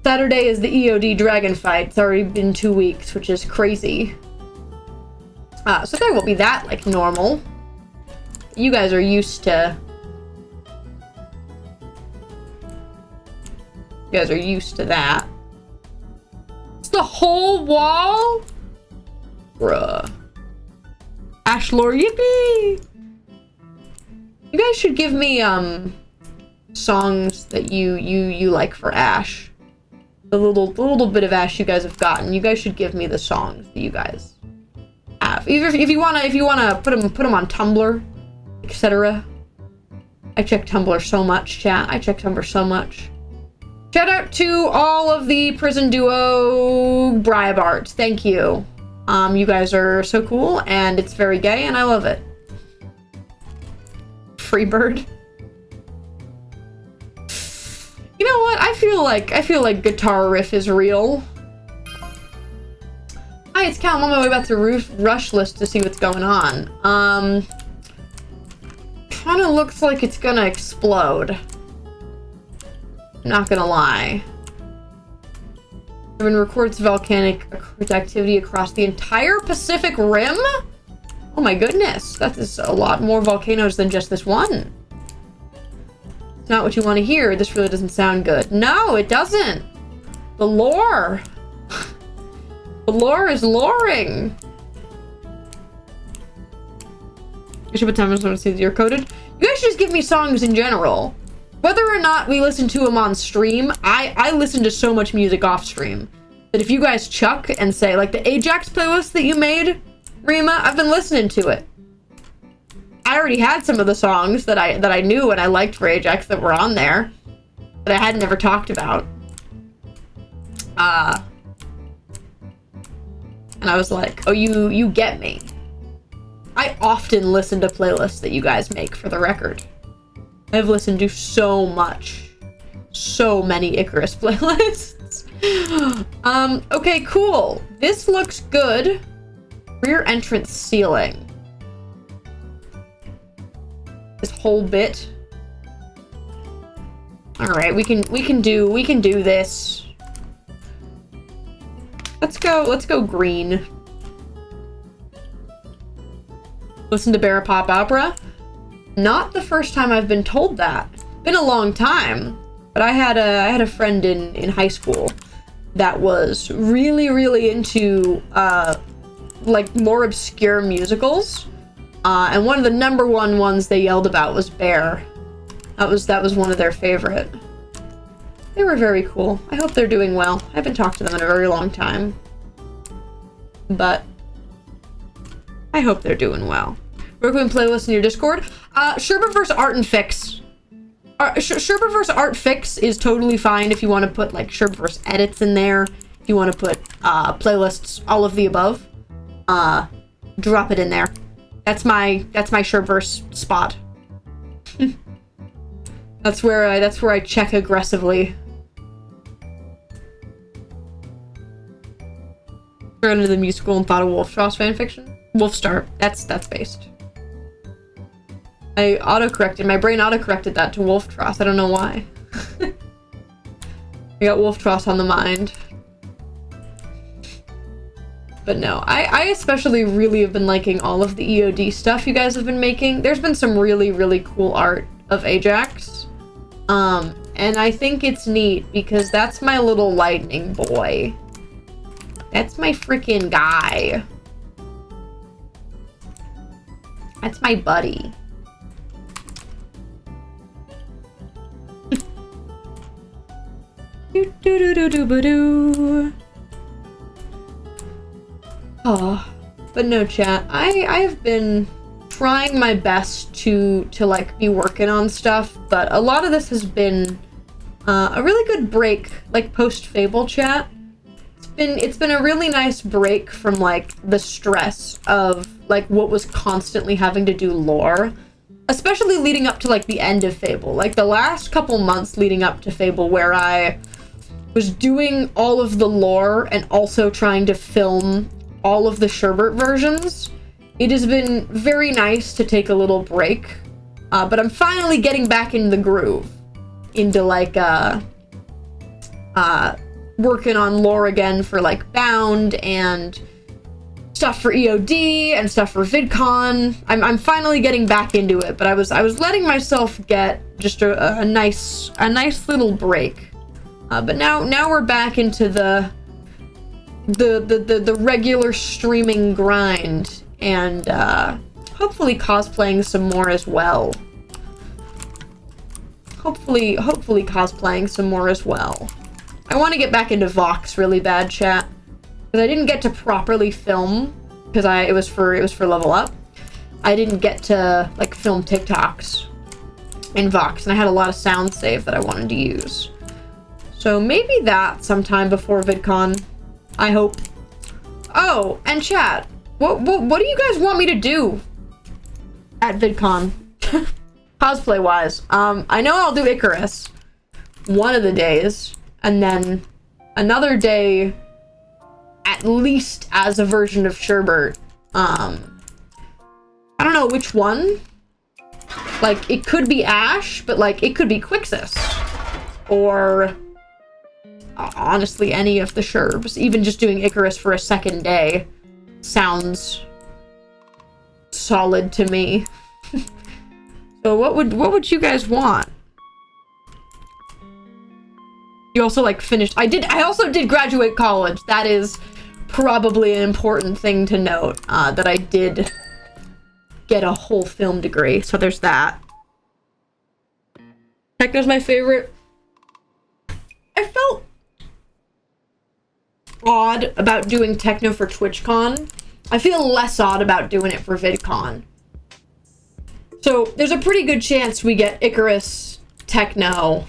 Saturday is the EOD dragon fight. It's already been 2 weeks, which is crazy. So there will be that, like, normal. You guys are used to... You guys are used to that. It's the whole wall? Bruh. Ash lore, yippee! You guys should give me, songs that you like for Ash. The little bit of Ash you guys have gotten. You guys should give me the songs that you guys have. Either if you wanna put them on Tumblr, etc. I check Tumblr so much, chat. I check Tumblr so much. Shout out to all of the Prison Duo bribe art. Thank you. You guys are so cool, and it's very gay, and I love it. Freebird. You know what? I feel like guitar riff is real. Hi, it's Cal. I'm on my way back to Rush List to see what's going on. Kind of looks like it's gonna explode. Not gonna lie. Everyone records volcanic activity across the entire Pacific Rim? Oh my goodness, that is a lot more volcanoes than just this one. It's not what you want to hear. This really doesn't sound good. No, it doesn't. The lore. The lore is loring. You should put time to see you're coded. You guys should just give me songs in general. Whether or not we listen to them on stream, I listen to so much music off stream that if you guys chuck and say, like the Ajax playlist that you made, Rima, I've been listening to it. I already had some of the songs that I knew and I liked for Ajax that were on there that I had never talked about. And I was like, oh, you get me. I often listen to playlists that you guys make, for the record. I've listened to so many Icarus playlists. Okay, cool. This looks good. Rear entrance ceiling. This whole bit. All right, we can do this. Let's go green. Listen to Bear Pop Opera. Not the first time I've been told that. Been a long time, but I had a friend in high school that was really into like more obscure musicals, and one of the #1 ones they yelled about was Bear. That was one of their favorite. They were very cool. I hope they're doing well. I haven't talked to them in a very long time, but I hope they're doing well. Recommend playlist in your Discord. Sherbverse art and fix. Sherbverse art fix is totally fine if you want to put like Sherbverse edits in there. If you want to put playlists, all of the above. Drop it in there. That's my Sherbverse spot. That's where I check aggressively. Turned into the musical and thought of Wolfstrauss fanfiction. Wolfstar. That's based. I autocorrected. My brain autocorrected that to Wolfstrauss. I don't know why. I got Wolfstrauss on the mind. But no, I especially really have been liking all of the EOD stuff you guys have been making. There's been some really cool art of Ajax. and I think it's neat because that's my little lightning boy. That's my freaking guy. That's my buddy. Do do do do do do. Oh, but no, chat. I've been trying my best to like be working on stuff, but a lot of this has been a really good break, like post Fable chat. It's been a really nice break from like the stress of like what was constantly having to do lore, especially leading up to like the end of Fable. Like the last couple months leading up to Fable, where I was doing all of the lore and also trying to film all of the Sherbert versions. It has been very nice to take a little break, but I'm finally getting back in the groove, into like working on lore again for like Bound and stuff for EOD and stuff for VidCon. I'm finally getting back into it, but I was letting myself get just a nice little break. But now we're back into the regular streaming grind, and hopefully cosplaying some more as well. Hopefully cosplaying some more as well. I want to get back into Vox really bad, chat, because I didn't get to properly film because it was for level up. I didn't get to like film TikToks in Vox, and I had a lot of sound save that I wanted to use. So maybe that sometime before VidCon, I hope. Oh, and chat, what do you guys want me to do at VidCon? Cosplay wise, I know I'll do Icarus one of the days, and then another day at least as a version of Sherbert. I don't know which one. Like, it could be Ash, but like it could be Quixis, or honestly any of the Sherbs. Even just doing Icarus for a second day sounds solid to me. So what would you guys want? You also like finished. I also did graduate college. That is probably an important thing to note, that I did get a whole film degree. So there's that. Techno's my favorite. I felt odd about doing techno for TwitchCon. I feel less odd about doing it for VidCon. So there's a pretty good chance we get Icarus techno,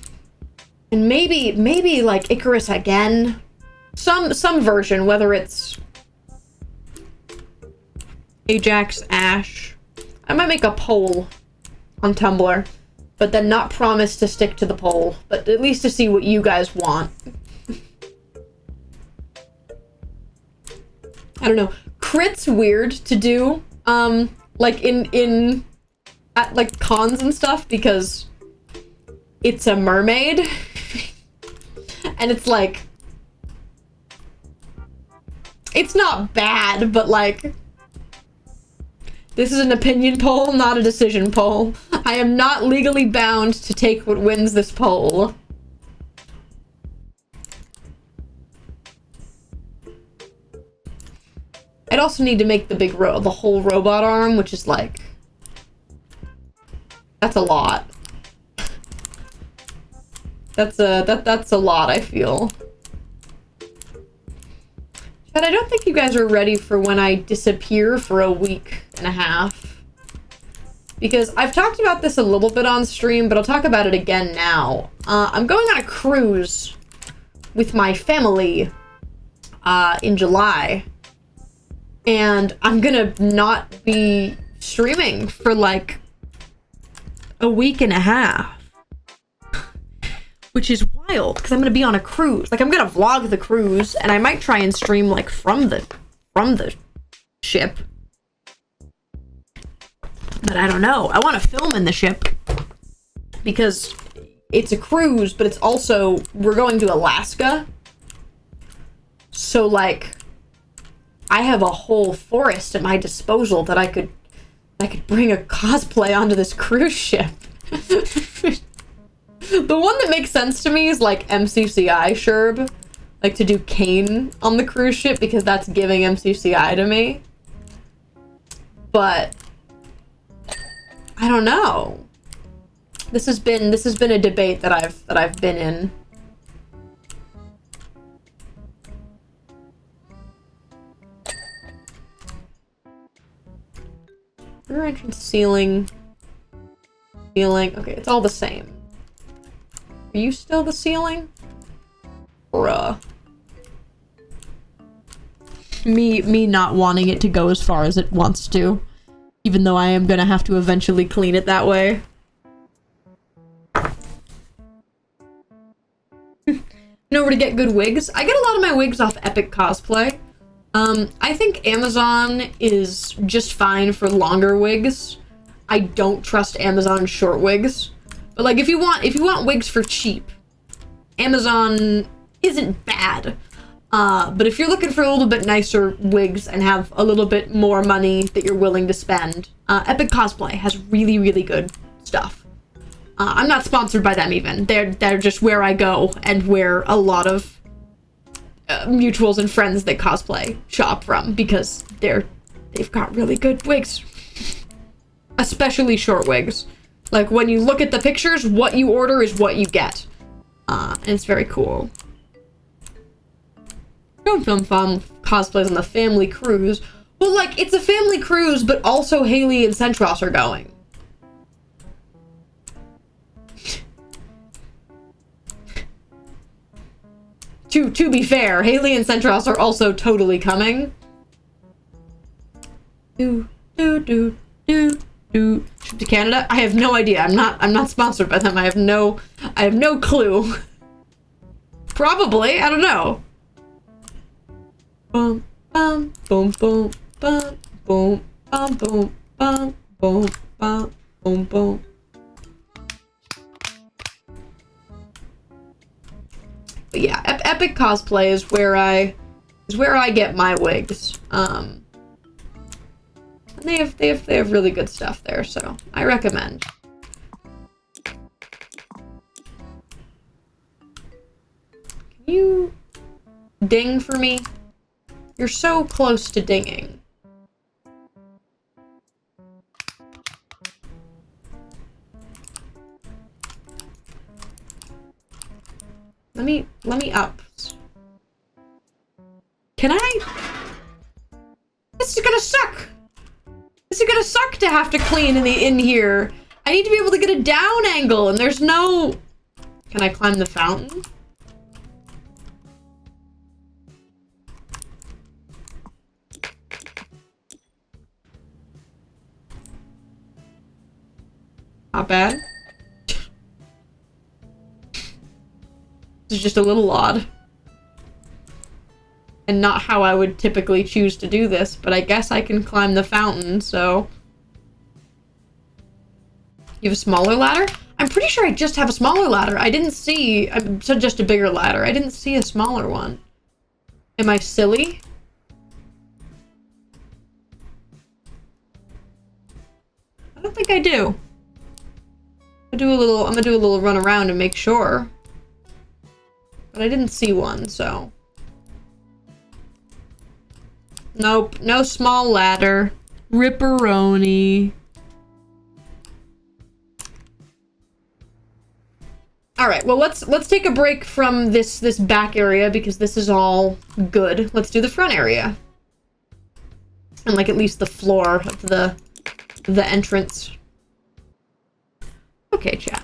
and maybe like Icarus again, some version, whether it's Ajax, Ash. I might make a poll on Tumblr, but then not promise to stick to the poll, but at least to see what you guys want. I don't know. Crit's weird to do, like at like cons and stuff, because it's a mermaid and it's like, it's not bad, but like, this is an opinion poll, not a decision poll. I am not legally bound to take what wins this poll. I'd also need to make the whole robot arm, which is like, that's a lot. That's a lot, I feel. But I don't think you guys are ready for when I disappear for a week and a half. Because I've talked about this a little bit on stream, but I'll talk about it again now. I'm going on a cruise with my family in July. And I'm gonna not be streaming for like a week and a half. Which is wild, because I'm gonna be on a cruise. Like, I'm gonna vlog the cruise, and I might try and stream like from the ship. But I don't know. I want to film in the ship because it's a cruise, but it's also, we're going to Alaska. So like, I have a whole forest at my disposal that I could bring a cosplay onto this cruise ship. The one that makes sense to me is like MCCI Sherb. Like to do Kane on the cruise ship because that's giving MCCI to me. But I don't know. This has been a debate that I've been in. Rear entrance ceiling. Okay, it's all the same. Are you still the ceiling? Bruh. Me not wanting it to go as far as it wants to. Even though I am gonna have to eventually clean it that way. Know where to get good wigs? I get a lot of my wigs off Epic Cosplay. I think Amazon is just fine for longer wigs. I don't trust Amazon short wigs. But like if you want wigs for cheap, Amazon isn't bad. But if you're looking for a little bit nicer wigs and have a little bit more money that you're willing to spend, Epic Cosplay has really, really good stuff. I'm not sponsored by them even. They're just where I go and where a lot of mutuals and friends that cosplay shop from because they've got really good wigs. Especially short wigs. Like when you look at the pictures, what you order is what you get. And it's very cool. Don't film cosplays on the family cruise. Well, like, it's a family cruise, but also Haley and Centros are going. To be fair, Haley and Centros are also totally coming. Ship to Canada? I have no idea. I'm not sponsored by them. I have no clue. Probably, I don't know. Boom, bum, boom, boom, bum, boom, bum, boom, bum, boom, bum, boom, boom. But yeah, Epic Cosplay is where I get my wigs. And they have really good stuff there, so I recommend. Can you ding for me? You're so close to dinging. Let me up. Can I? This is gonna suck. This is gonna suck to have to clean in here. I need to be able to get a down angle, and there's no. Can I climb the fountain? Not bad. This is just a little odd. And not how I would typically choose to do this, but I guess I can climb the fountain, so... You have a smaller ladder? I'm pretty sure I just have a smaller ladder. I didn't see... I said just a bigger ladder. I didn't see a smaller one. Am I silly? I don't think I do. I'm gonna do a little run around and make sure. But I didn't see one, so... Nope, no small ladder. Ripperoni. Alright, well let's take a break from this back area because this is all good. Let's do the front area. And like at least the floor of the entrance. Okay, chat.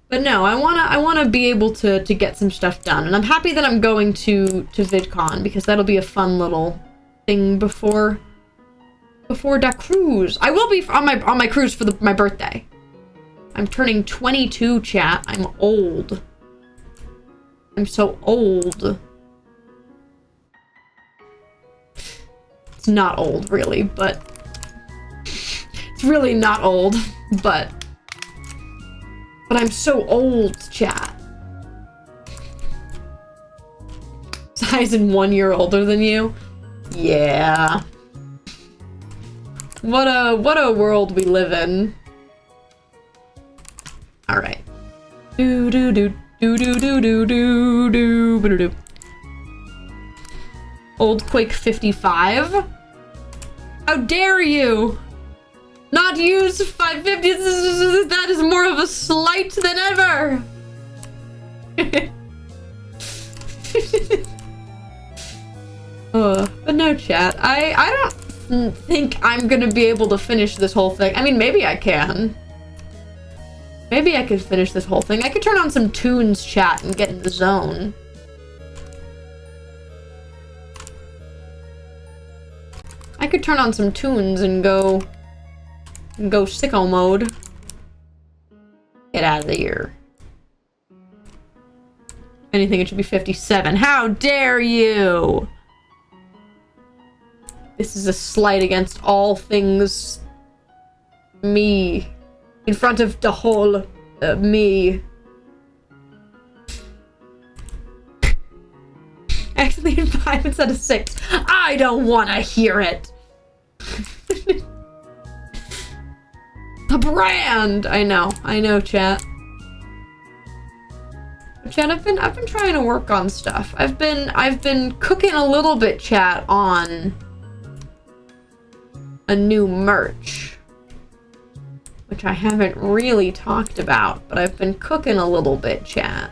But no, I wanna be able to get some stuff done, and I'm happy that I'm going to VidCon because that'll be a fun little thing before the cruise. I will be on my cruise for my birthday. I'm turning 22, chat. I'm old. I'm so old. It's not old, really, but it's really not old, but I'm so old, chat. Size and 1 year older than you? Yeah. What a world we live in. All right. Do do do do do do do do do do do. Old Quake 55. How dare you not use 550? That is more of a slight than ever. But no, chat. I don't think I'm gonna be able to finish this whole thing. I mean, maybe I can. Maybe I could finish this whole thing. I could turn on some tunes, chat, and get in the zone. I could turn on some tunes and go sicko mode. Get out of here. If anything, it should be 57. How dare you! This is a slight against all things me. In front of the whole me. Actually, in 5 instead of 6. I don't want to hear it. The brand. I know, chat. Chat, I've been trying to work on stuff. I've been cooking a little bit, chat, on a new merch, which I haven't really talked about, but I've been cooking a little bit, chat,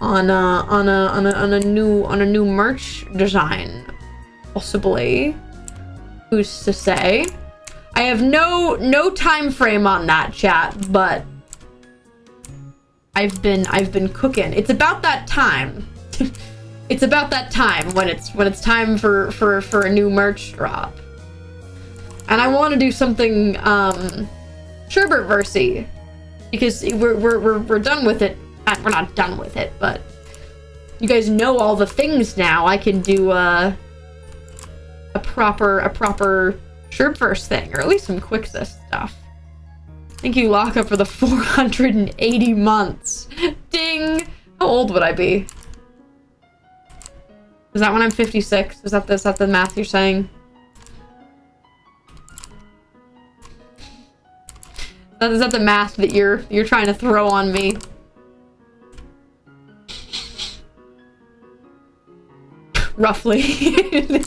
on a new merch design, possibly. Who's to say? I have no time frame on that, chat, but I've been cooking. It's about that time. It's about that time when it's time for a new merch drop. And I want to do something sherbverse, because we're done with it. We're not done with it, but you guys know all the things now. I can do a proper sherbverse thing, or at least some Quixus stuff. Thank you, Laka, for the 480 months. Ding! How old would I be? Is that when I'm 56? Is that the math you're saying? Is that the math that you're trying to throw on me? Roughly.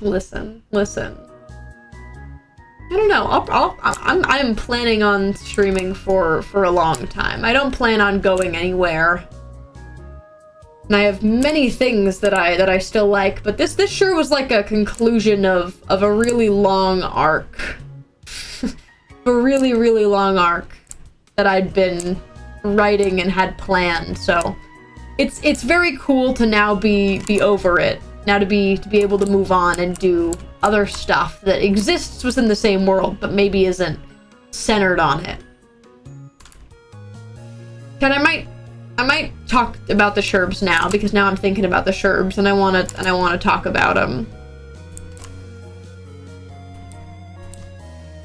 Listen. I don't know. I'm planning on streaming for a long time. I don't plan on going anywhere. And I have many things that I still like, but this sure was like a conclusion of a really long arc. A really long arc that I'd been writing and had planned. So it's very cool to now be over it. Now to be able to move on and do other stuff that exists within the same world, but maybe isn't centered on it. And I might talk about the sherbs now, because now I'm thinking about the sherbs and I want to talk about them.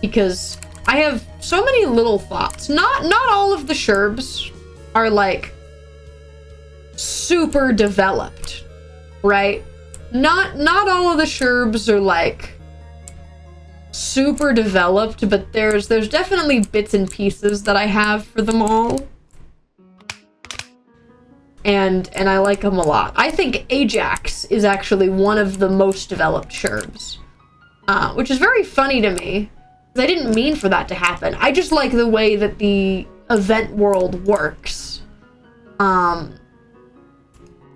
Because I have so many little thoughts. Not all of the sherbs are like super developed, right? Not all of the sherbs are like super developed, but there's definitely bits and pieces that I have for them all. And I like them a lot. I think Ajax is actually one of the most developed sherbs, which is very funny to me, because I didn't mean for that to happen. I just like the way that the event world works,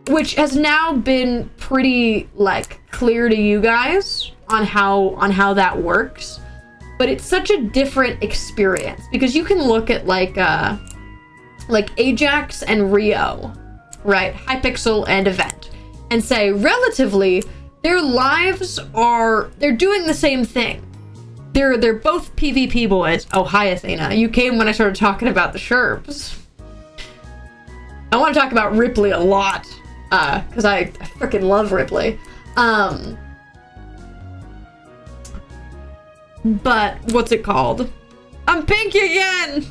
which has now been pretty like clear to you guys on how that works. But it's such a different experience, because you can look at like Ajax and Rio, right? Hypixel and Event, and say relatively their lives they're doing the same thing. They're both PvP boys. Oh, hi Athena. You came when I started talking about the sherbs. I want to talk about Ripley a lot, because I freaking love Ripley. But what's it called? I'm pink again.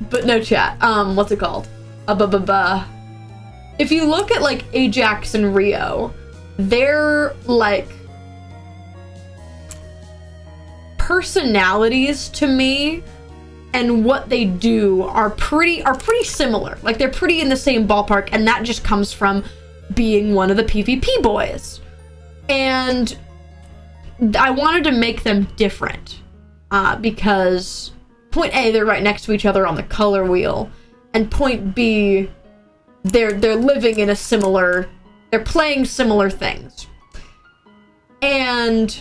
But no, chat. What's it called? If you look at like Ajax and Rio, they're like personalities to me and what they do are pretty similar. Like, they're pretty in the same ballpark, and that just comes from being one of the PvP boys. And I wanted to make them different, because point A, they're right next to each other on the color wheel, and point B, they're living in a similar, they're playing similar things. And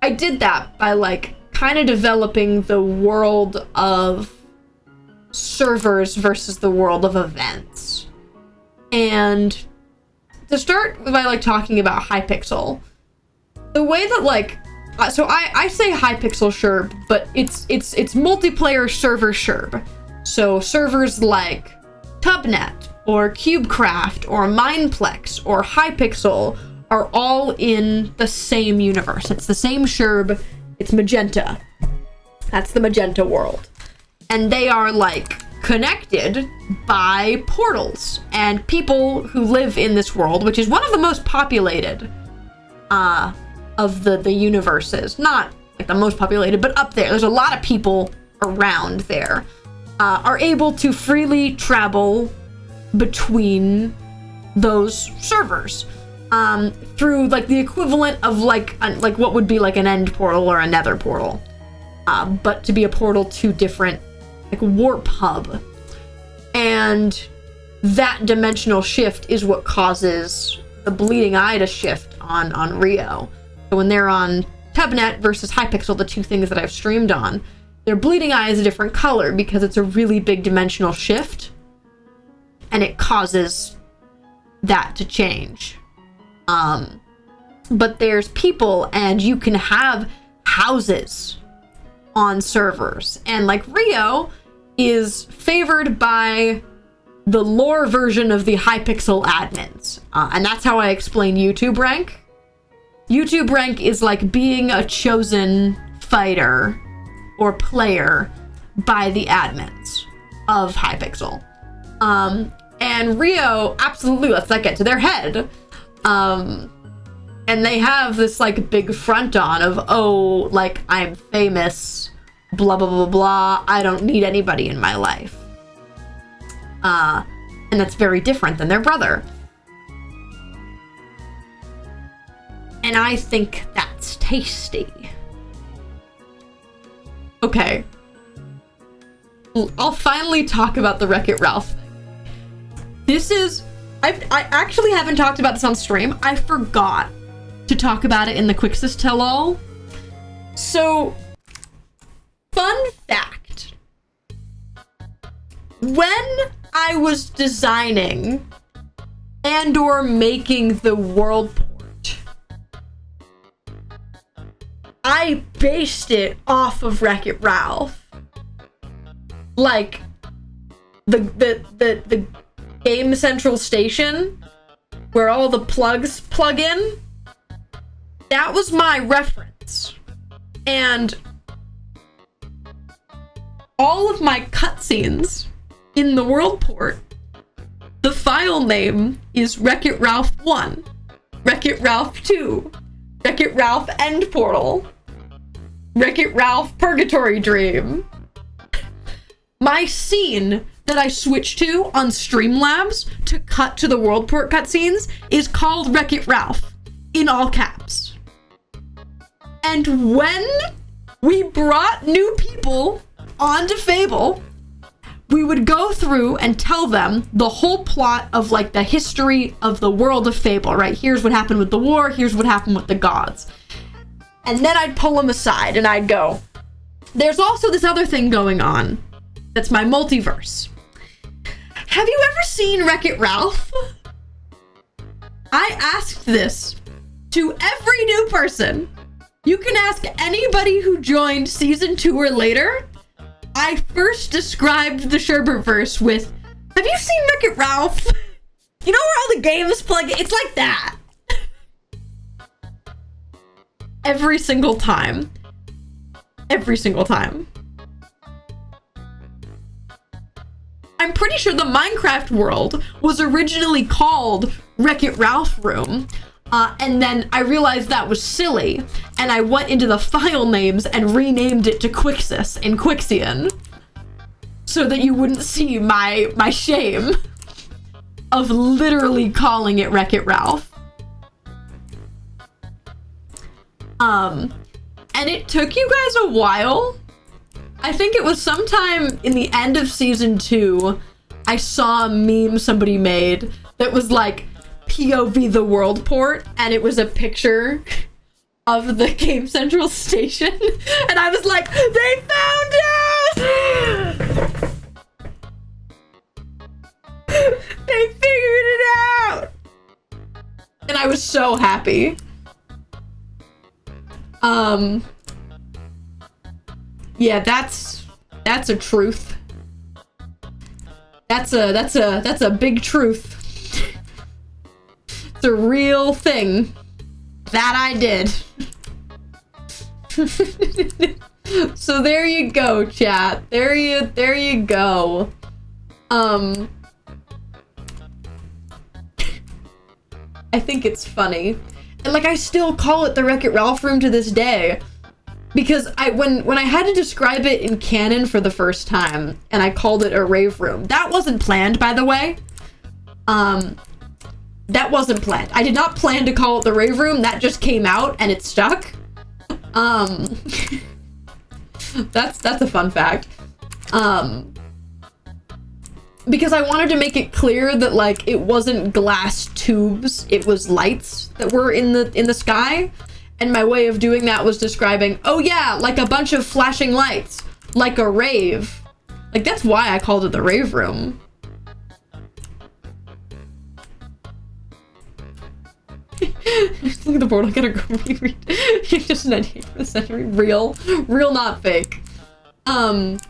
I did that by, like, kind of developing the world of servers versus the world of events. And to start by, like, talking about Hypixel, the way that, like, so I say Hypixel Sherb, but it's multiplayer server Sherb. So servers like Tubnet or Cubecraft or Mineplex or Hypixel are all in the same universe. It's the same Sherb. It's magenta. That's the magenta world. And they are, like, connected by portals. And people who live in this world, which is one of the most populated of the universes. Not, like, the most populated, but up there. There's a lot of people around there. Are able to freely travel between those servers. Through, like, the equivalent of, like what would be, like, an end portal or a nether portal. But to be a portal to different, like, warp hub. And that dimensional shift is what causes the bleeding eye to shift on Rio. So when they're on Tubnet versus Hypixel, the two things that I've streamed on, their bleeding eye is a different color because it's a really big dimensional shift. And it causes that to change. But there's people, and you can have houses on servers. And, like, Rio is favored by the lore version of the Hypixel admins. And that's how I explain YouTube rank. YouTube rank is like being a chosen fighter or player by the admins of Hypixel. And Rio, absolutely, let's not get to their head. And they have this, like, big front on of, oh, like, I'm famous, blah, blah, blah, blah, I don't need anybody in my life. And that's very different than their brother. And I think that's tasty. Okay. I'll finally talk about the Wreck-It Ralph thing. This is... I actually haven't talked about this on stream. I forgot to talk about it in the Quixus tell-all. So, fun fact. When I was designing and or making the world port, I based it off of Wreck-It Ralph. Like, the Game Central station where all the plugs plug in, that was my reference. And all of my cutscenes in the world port, the file name is Wreck-It Ralph 1, Wreck-It Ralph 2, Wreck-It Ralph End Portal, Wreck-It Ralph Purgatory Dream. My scene that I switched to on Streamlabs to cut to the world port cutscenes is called Wreck-It Ralph, in all caps. And when we brought new people onto Fable, we would go through and tell them the whole plot of, like, the history of the world of Fable, right? Here's what happened with the war, here's what happened with the gods. And then I'd pull them aside and I'd go, there's also this other thing going on that's my multiverse. Have you ever seen Wreck-It Ralph? I asked this to every new person. You can ask anybody who joined season 2 or later. I first described the sherbverse with, have you seen Wreck-It Ralph? You know where all the games plug in? It's like that. Every single time. Every single time. I'm pretty sure the Minecraft world was originally called Wreck-It Ralph Room, And then I realized that was silly, and I went into the file names and renamed it to Quixis in Quixian, so that you wouldn't see my shame of literally calling it Wreck-It Ralph. And it took you guys a while. I think it was sometime in the end of season 2, I saw a meme somebody made that was like POV the world port, and it was a picture of the Game Central station, and I was like, they found us! They figured it out! And I was so happy. Yeah, that's a truth. That's a big truth. It's a real thing that I did. So there you go, chat. There you go. I think it's funny. And like, I still call it the Wreck-It Ralph room to this day. Because when I had to describe it in canon for the first time, and I called it a rave room, that wasn't planned, by the way. That wasn't planned. I did not plan to call it the rave room. That just came out and it stuck. That's a fun fact. Because I wanted to make it clear that like it wasn't glass tubes, it was lights that were in the sky. And my way of doing that was describing, oh yeah, like a bunch of flashing lights, like a rave. Like, that's why I called it the rave room. Look at the board, I gotta go reread. Just an idea for the century. Real, not fake. But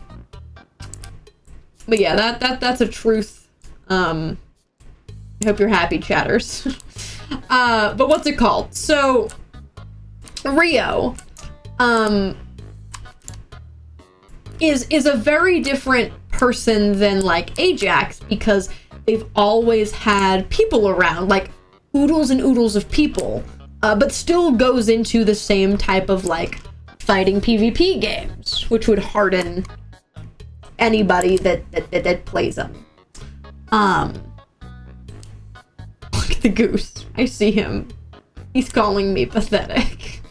yeah, that's a truth. I hope you're happy, chatters. But what's it called? So, Rio, is a very different person than like Ajax, because they've always had people around, like oodles and oodles of people, but still goes into the same type of like fighting PvP games, which would harden anybody that plays them. Look at the goose. I see him. He's calling me pathetic.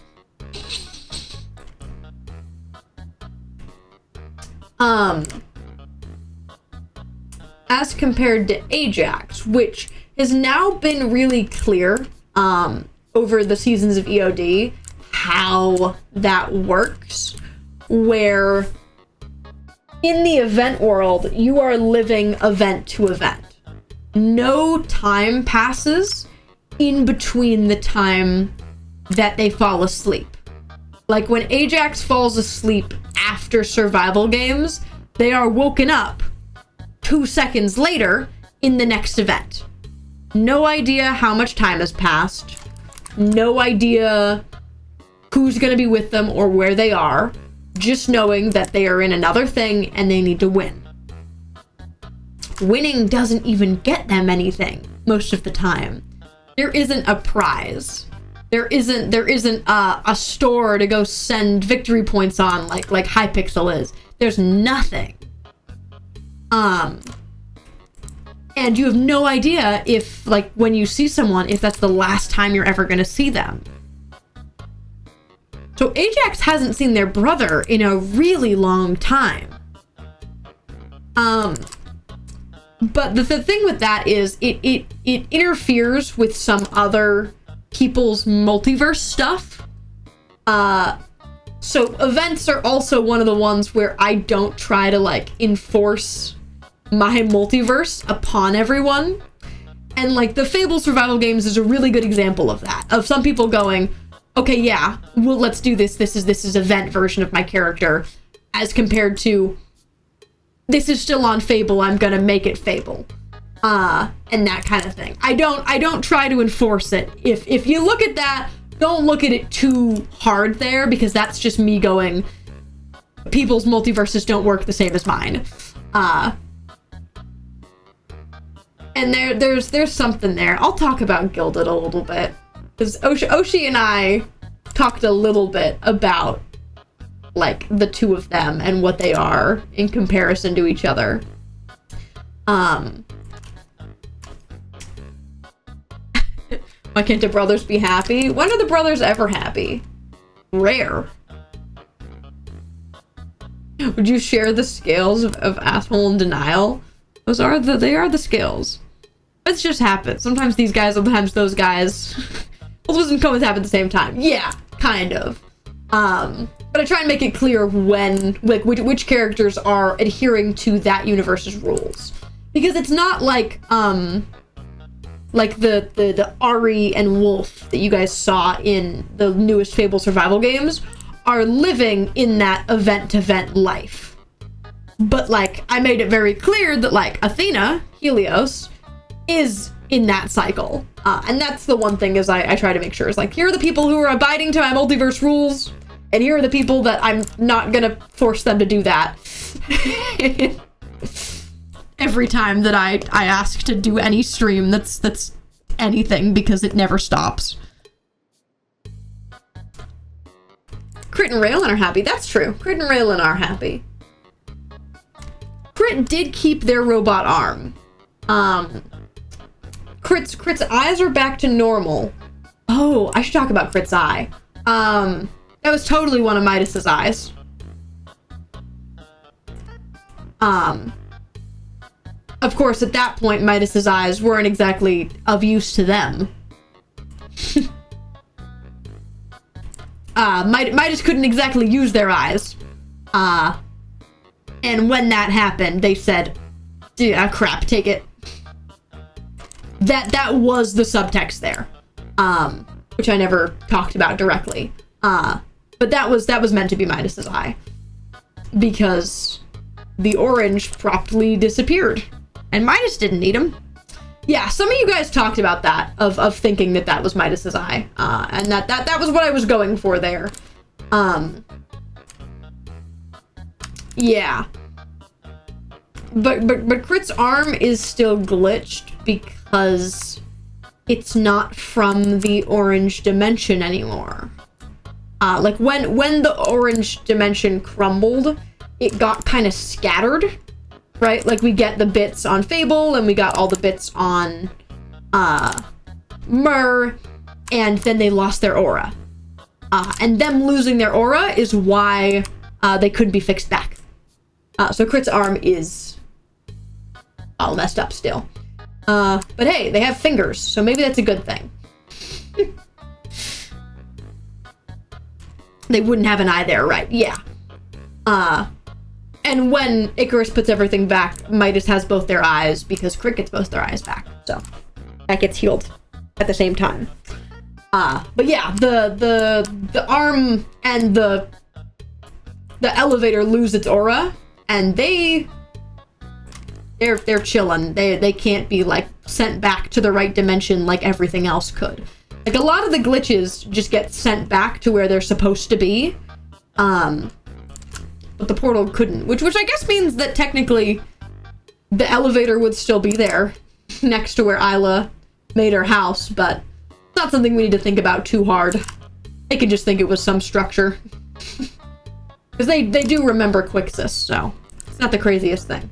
As compared to Ajax, which has now been really clear over the seasons of EOD how that works, where in the event world you are living event to event. No time passes in between the time that they fall asleep. Like when Ajax falls asleep after survival games, they are woken up 2 seconds later in the next event. No idea how much time has passed. No idea who's gonna be with them or where they are. Just knowing that they are in another thing and they need to win. Winning doesn't even get them anything most of the time. There isn't a prize. There isn't a store to go send victory points on like Hypixel is. There's nothing. And you have no idea if, like, when you see someone, if that's the last time you're ever gonna see them. So Ajax hasn't seen their brother in a really long time. But the thing with that is it interferes with some other people's multiverse stuff. So events are also one of the ones where I don't try to like enforce my multiverse upon everyone. And like the Fable survival games is a really good example of that. Of some people going, okay, yeah, well, let's do this. This is event version of my character, as compared to this is still on Fable, I'm gonna make it Fable. And that kind of thing. I don't try to enforce it. If you look at that, don't look at it too hard there, because that's just me going, people's multiverses don't work the same as mine. And there's something there. I'll talk about Gilded a little bit. Because Oshi and I talked a little bit about, like, the two of them and what they are in comparison to each other. Why can't the brothers be happy? When are the brothers ever happy? Rare. Would you share the scales of asshole and denial? They are the scales. It just happens. Sometimes these guys, sometimes those guys. Both of them come and happen at the same time. Yeah, kind of. But I try and make it clear when, like, which characters are adhering to that universe's rules. Because it's not like, like the Ari and Wolf that you guys saw in the newest Fable survival games are living in that event-to-event life. But, like, I made it very clear that, like, Athena, Helios, is in that cycle. And that's the one thing is I try to make sure is, like, here are the people who are abiding to my multiverse rules, and here are the people that I'm not gonna force them to do that. Every time that I ask to do any stream that's anything, because it never stops. Crit and Raylan are happy. That's true. Crit and Raylan are happy. Crit did keep their robot arm. Crit's eyes are back to normal. Oh, I should talk about Crit's eye. That was totally one of Midas's eyes. Of course, at that point, Midas's eyes weren't exactly of use to them. Midas couldn't exactly use their eyes. And when that happened, they said, crap, take it. That was the subtext there. Which I never talked about directly. But that was meant to be Midas's eye. Because the orange promptly disappeared. And Midas didn't need him. Yeah, some of you guys talked about that, of thinking that was Midas's eye. And that was what I was going for there. Yeah. But Crit's arm is still glitched because it's not from the orange dimension anymore. Like when the orange dimension crumbled, it got kind of scattered. Right? Like, we get the bits on Fable, and we got all the bits on, Myrrh, and then they lost their aura. And them losing their aura is why, they couldn't be fixed back. So Crit's arm is all messed up still. But hey, they have fingers, so maybe that's a good thing. They wouldn't have an eye there, right? Yeah. And when Icarus puts everything back, Midas has both their eyes because Crit gets both their eyes back. So that gets healed at the same time. But yeah, the arm and the elevator lose its aura, and they're chilling. They can't be, like, sent back to the right dimension like everything else could. Like, a lot of the glitches just get sent back to where they're supposed to be. But the portal couldn't, which I guess means that technically the elevator would still be there next to where Isla made her house, but it's not something we need to think about too hard. They can just think it was some structure. Because they do remember Quixis, so it's not the craziest thing.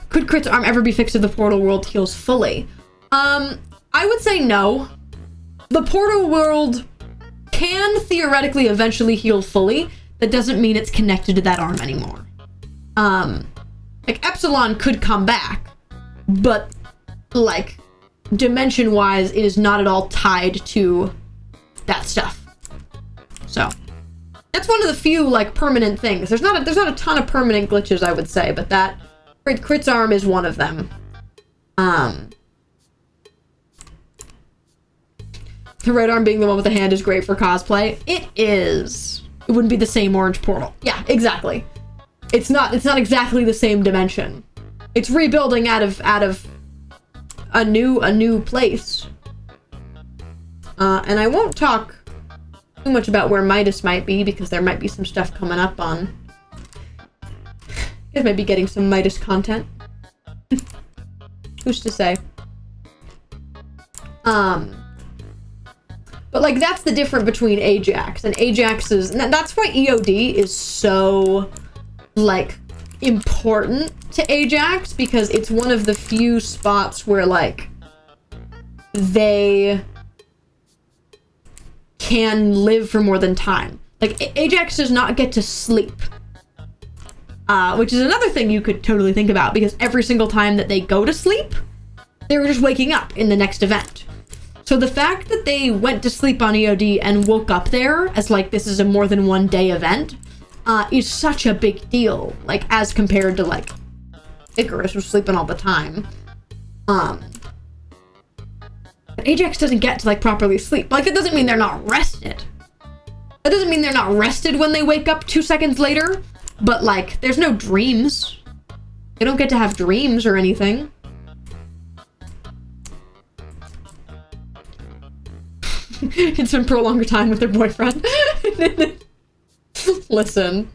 Could Crit's arm ever be fixed if the portal world heals fully? I would say no. The portal world can theoretically eventually heal fully. That doesn't mean it's connected to that arm anymore. Like, Epsilon could come back, but, like, dimension-wise, it is not at all tied to that stuff. So, that's one of the few, like, permanent things. There's not a ton of permanent glitches, I would say, but that Crit's arm is one of them. The right arm being the one with the hand is great for cosplay. It is. It wouldn't be the same orange portal. Yeah, exactly. It's not exactly the same dimension. It's rebuilding out of a new place. And I won't talk too much about where Midas might be, because there might be some stuff coming up on. You guys might be getting some Midas content. Who's to say? But like that's the difference between Ajax and Ajax is, and that's why EOD is so like important to Ajax, because it's one of the few spots where like they can live for more than time. Like Ajax does not get to sleep, which is another thing you could totally think about, because every single time that they go to sleep, they're just waking up in the next event. So the fact that they went to sleep on EOD and woke up there as like this is a more than one day event is such a big deal, like as compared to like Icarus was sleeping all the time. But Ajax doesn't get to like properly sleep. Like that doesn't mean they're not rested. That doesn't mean they're not rested when they wake up 2 seconds later, but like there's no dreams. They don't get to have dreams or anything. It's been for a longer time with their boyfriend. Listen.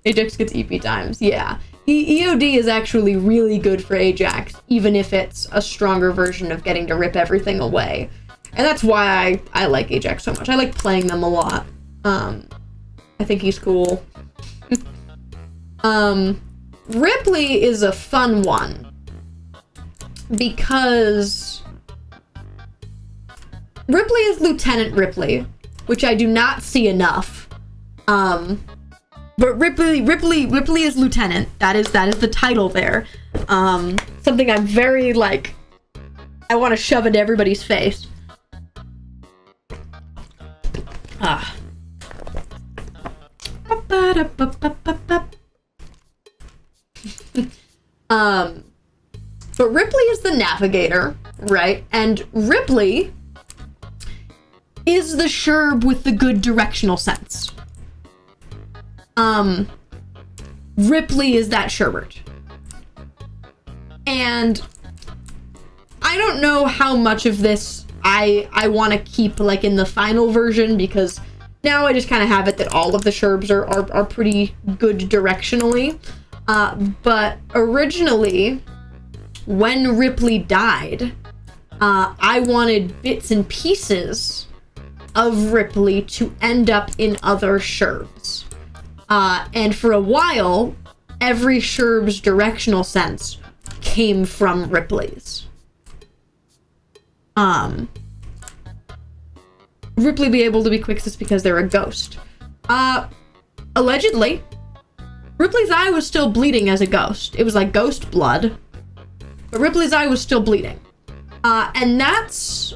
Ajax gets EP times. Yeah. EOD is actually really good for Ajax, even if it's a stronger version of getting to rip everything away. And that's why I like Ajax so much. I like playing them a lot. I think he's cool. Ripley is a fun one, because Ripley is Lieutenant Ripley, which I do not see enough. But Ripley is Lieutenant. That is the title there. Something I'm very like, I want to shove into everybody's face. But Ripley is the navigator, right? And Ripley is the Sherb with the good directional sense. Ripley is that Sherbert. And I don't know how much of this I want to keep like in the final version, because now I just kind of have it that all of the Sherbs are pretty good directionally. But originally, when Ripley died, I wanted bits and pieces of Ripley to end up in other Sherbs. And for a while, every Sherb's directional sense came from Ripley's. Ripley be able to be Quixis because they're a ghost. Allegedly, Ripley's eye was still bleeding as a ghost. It was like ghost blood, but Ripley's eye was still bleeding. And that's...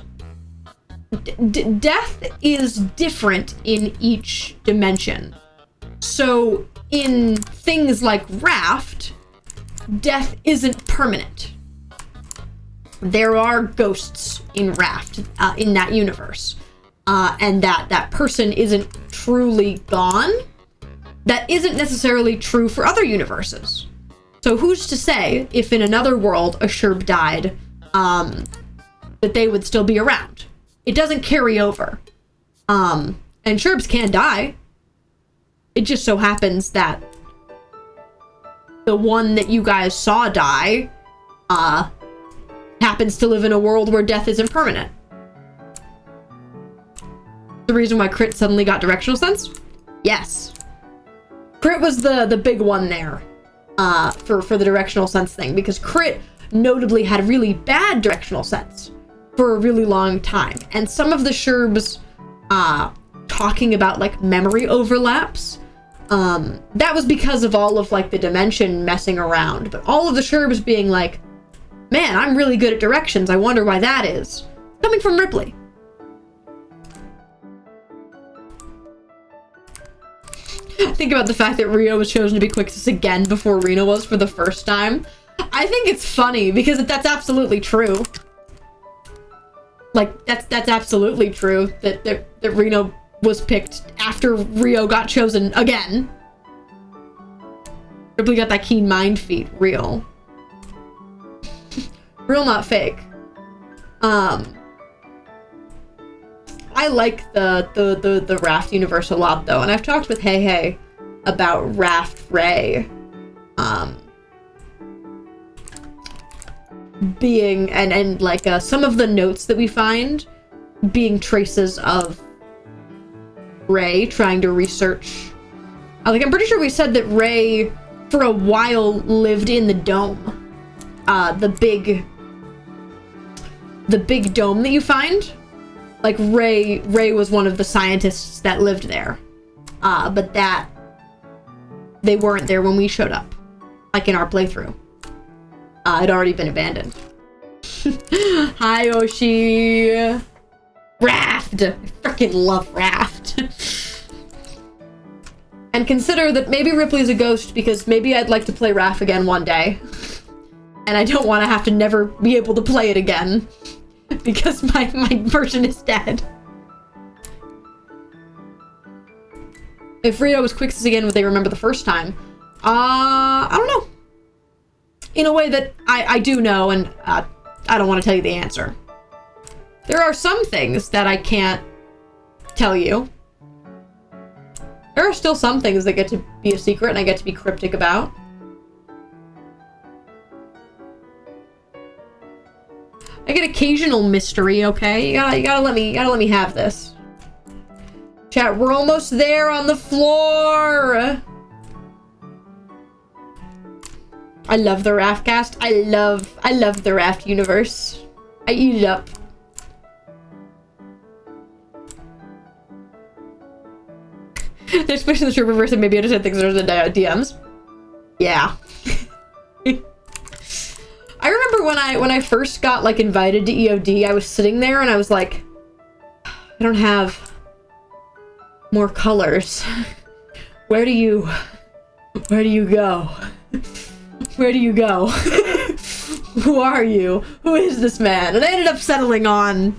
death is different in each dimension. So in things like Raft, death isn't permanent. There are ghosts in Raft, in that universe. And that person isn't truly gone. That isn't necessarily true for other universes. So who's to say if in another world a Sherb died, that they would still be around? It doesn't carry over. And Sherbs can die. It just so happens that the one that you guys saw die, happens to live in a world where death isn't permanent. The reason why Crit suddenly got directional sense? Yes. Crit was the big one there, for the directional sense thing, because Crit notably had really bad directional sense for a really long time. And some of the Sherbs, talking about like memory overlaps, that was because of all of like the dimension messing around. But all of the Sherbs being like, man, I'm really good at directions, I wonder why that is. Coming from Ripley. Think about the fact that Rio was chosen to be Quixis again before Reno was for the first time. I think it's funny because that's absolutely true. Like, that's absolutely true that Reno was picked after Rio got chosen again. Ripley got that keen mind feat. Real. Real, not fake. I like the Raft universe a lot though, and I've talked with Hey about Raft Ray. being, and like some of the notes that we find being traces of Ray trying to research. Like, I'm pretty sure we said that Ray for a while lived in the dome. The big dome that you find. Like, Ray was one of the scientists that lived there. But they weren't there when we showed up. Like in our playthrough. It'd already been abandoned. Hi, Yoshi. Raft! I freaking love Raft. And consider that maybe Ripley's a ghost because maybe I'd like to play Raft again one day. And I don't want to have to never be able to play it again. Because my version is dead. If Rio was quick again, would they remember the first time? I don't know. In a way that I do know, and I don't want to tell you the answer. There are some things that I can't tell you. There are still some things that get to be a secret and I get to be cryptic about. I get occasional mystery, okay? You gotta let me have this. Chat, we're almost there on the floor! I love the Raft cast. I love the Raft universe. I eat it up. They're switching the sherbverse and maybe I just said things that are the DMs. Yeah. I remember when I first got like invited to EOD, I was sitting there and I was like, I don't have more colors. Where do you go? Where do you go? Who are you? Who is this man? And I ended up settling on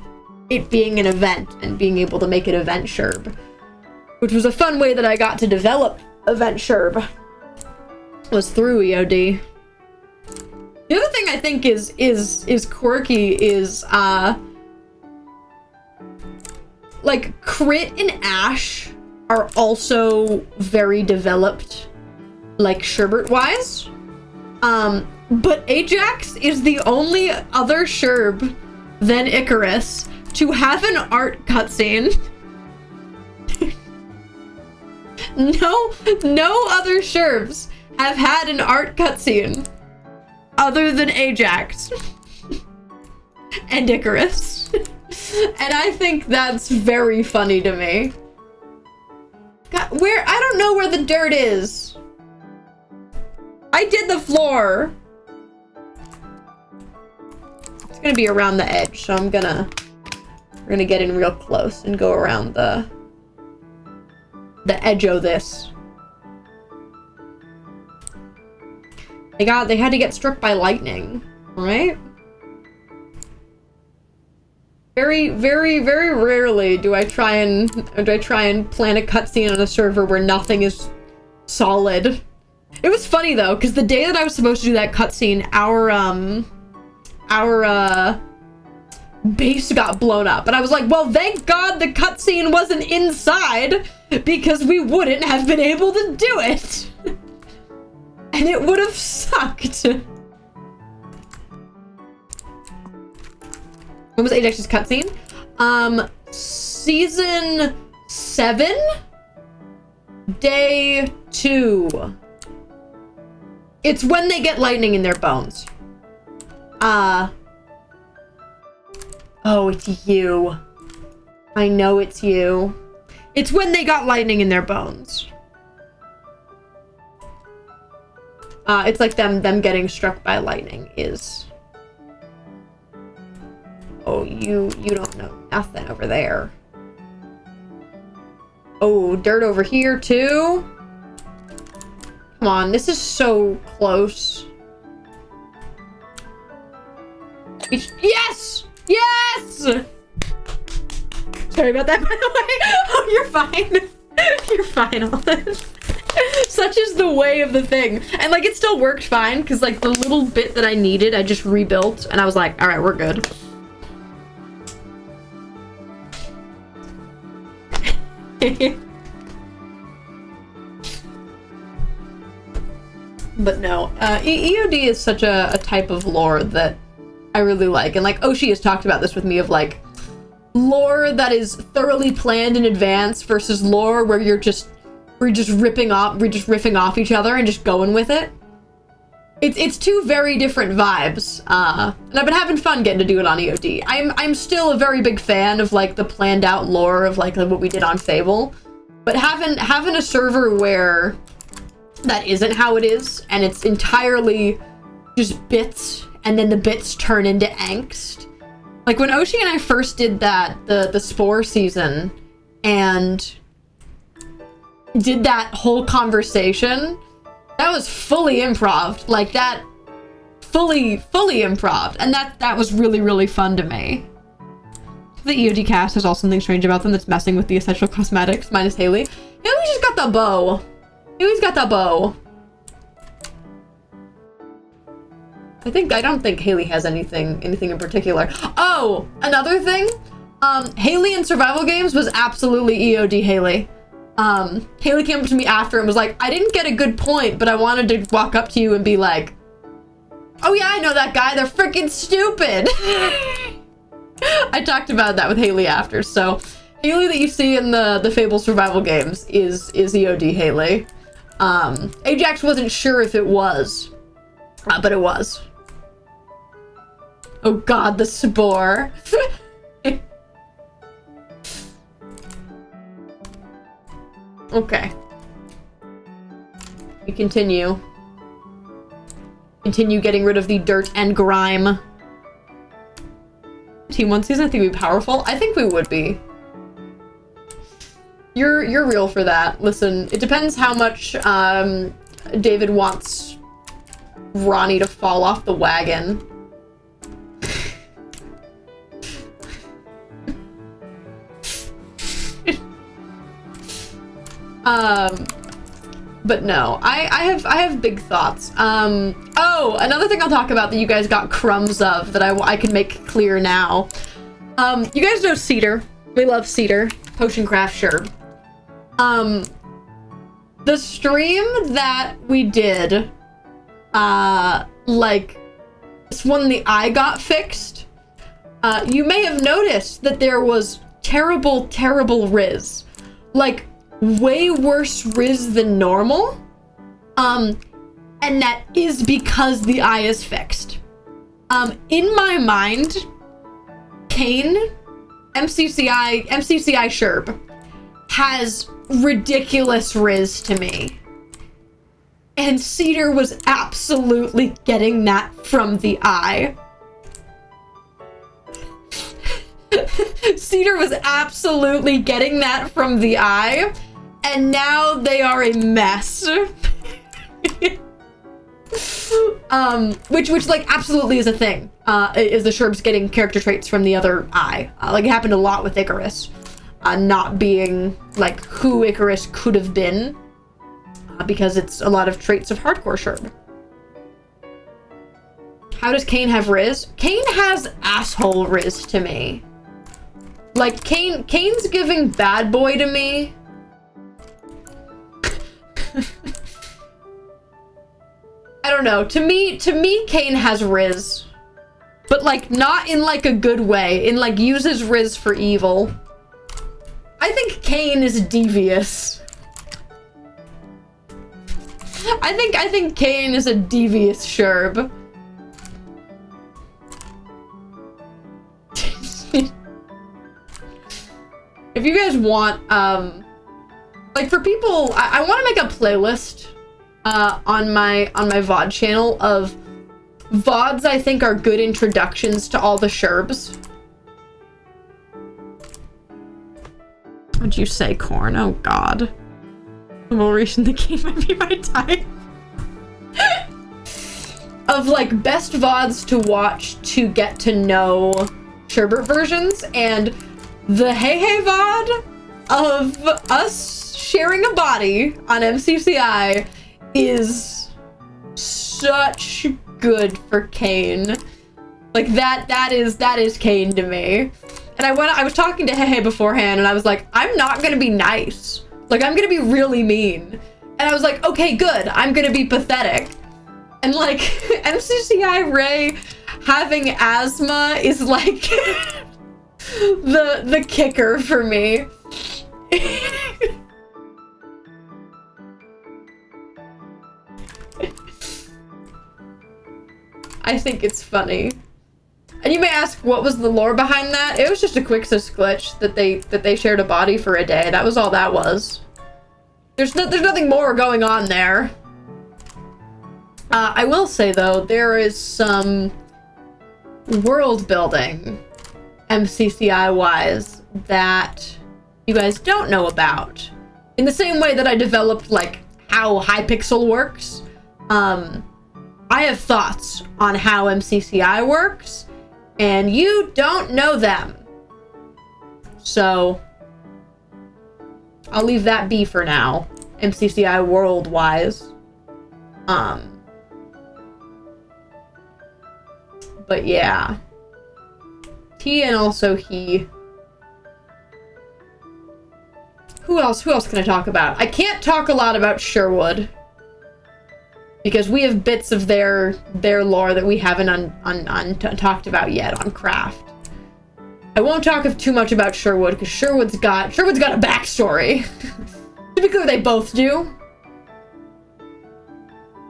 it being an event and being able to make it event Sherb, which was a fun way that I got to develop event Sherb, was through EOD. The other thing I think is quirky is like Crit and Ash are also very developed, like Sherbert wise. But Ajax is the only other Sherb than Icarus to have an art cutscene. No other Sherbs have had an art cutscene other than Ajax and Icarus. And I think that's very funny to me. God, I don't know where the dirt is. I did the floor. It's gonna be around the edge, so we're gonna get in real close and go around the edge of this. They had to get struck by lightning, right? Very, very, very rarely do I try and plan a cutscene on a server where nothing is solid. It was funny though, because the day that I was supposed to do that cutscene, our base got blown up, and I was like, well, thank God the cutscene wasn't inside, because we wouldn't have been able to do it. And it would have sucked. When was Ajax's cutscene? Season 7? Day 2. It's when they get lightning in their bones. Oh, it's you. I know it's you. It's when they got lightning in their bones. It's like them getting struck by lightning is... Oh, you don't know nothing over there. Oh, dirt over here too? Come on, this is so close. Yes! Yes! Sorry about that, by the way. Oh, you're fine. You're fine, Olive. Such is the way of the thing. And, like, it still worked fine, because, like, the little bit that I needed, I just rebuilt, and I was like, alright, we're good. But no, EOD is such a type of lore that I really like. And like Oshi has talked about this with me of like lore that is thoroughly planned in advance versus lore where we're just riffing off each other and just going with it. It's two very different vibes. And I've been having fun getting to do it on EOD. I'm still a very big fan of like the planned out lore of like what we did on Fable. But having a server where that isn't how it is, and it's entirely just bits, and then the bits turn into angst. Like when Oshi and I first did that, the Spore season, and did that whole conversation, that was fully improv. Like that, fully improv, and that was really, really fun to me. The EOD cast has also something strange about them that's messing with the essential cosmetics, minus Haley. Haley just got the bow. Haley's got the bow. I don't think Haley has anything in particular. Oh, another thing. Haley in survival games was absolutely EOD Haley. Haley came up to me after and was like, I didn't get a good point, but I wanted to walk up to you and be like, oh yeah, I know that guy, they're freaking stupid. I talked about that with Haley after, so Haley that you see in the Fable survival games is EOD Haley. Ajax wasn't sure if it was, but it was. Oh god, the Spore. Okay. We continue. Continue getting rid of the dirt and grime. Team 1 season, I think we'd be powerful. I think we would be. You're real for that. Listen, it depends how much David wants Ronnie to fall off the wagon. But no, I have big thoughts. Oh, another thing I'll talk about that you guys got crumbs of that I can make clear now. You guys know Cedar. We love Cedar. Potion Craft Sherb. The stream that we did, like, it's when the eye got fixed. You may have noticed that there was terrible Riz. Like, way worse Riz than normal. And that is because the eye is fixed. In my mind, Kane, MCCI Sherb, has ridiculous Riz to me. And Cedar was absolutely getting that from the eye. Cedar was absolutely getting that from the eye, and now they are a mess. Which like absolutely is a thing. Is the Sherbs getting character traits from the other eye? Like it happened a lot with Icarus, not being like who Icarus could have been, because it's a lot of traits of hardcore Sherb. How does Kane have Riz? Kane has asshole Riz to me. Like Kane's giving bad boy to me. I don't know. To me, Kane has Riz. But like not in like a good way. In like uses Riz for evil. I think Kane is devious. I think Kane is a devious Sherb. If you guys want, like for people, I want to make a playlist on my VOD channel of VODs I think are good introductions to all the Sherbs. What'd you say, Corn? Oh god. Evaluation the game might be my type. Of like best VODs to watch to get to know Sherbert versions, and the Hey VOD of us sharing a body on MCCI is such good for Kane. Like that is Kane to me. And I was talking to Hey beforehand, and I was like, I'm not gonna be nice. Like I'm gonna be really mean. And I was like, okay, good. I'm gonna be pathetic. And like MCCI Ray having asthma is like the kicker for me. I think it's funny. And you may ask, what was the lore behind that? It was just a Quixus glitch that they shared a body for a day. That was all that was. There's nothing more going on there. I will say though, there is some world building, MCCI wise, that you guys don't know about. In the same way that I developed like how Hypixel works, I have thoughts on how MCCI works, and you don't know them. So I'll leave that be for now, MCCI world-wise. But yeah. He and also he. Who else can I talk about? I can't talk a lot about Sherwood, because we have bits of their lore that we haven't talked about yet on Craft. I won't talk too much about Sherwood, because Sherwood's got a backstory. To be clear, they both do.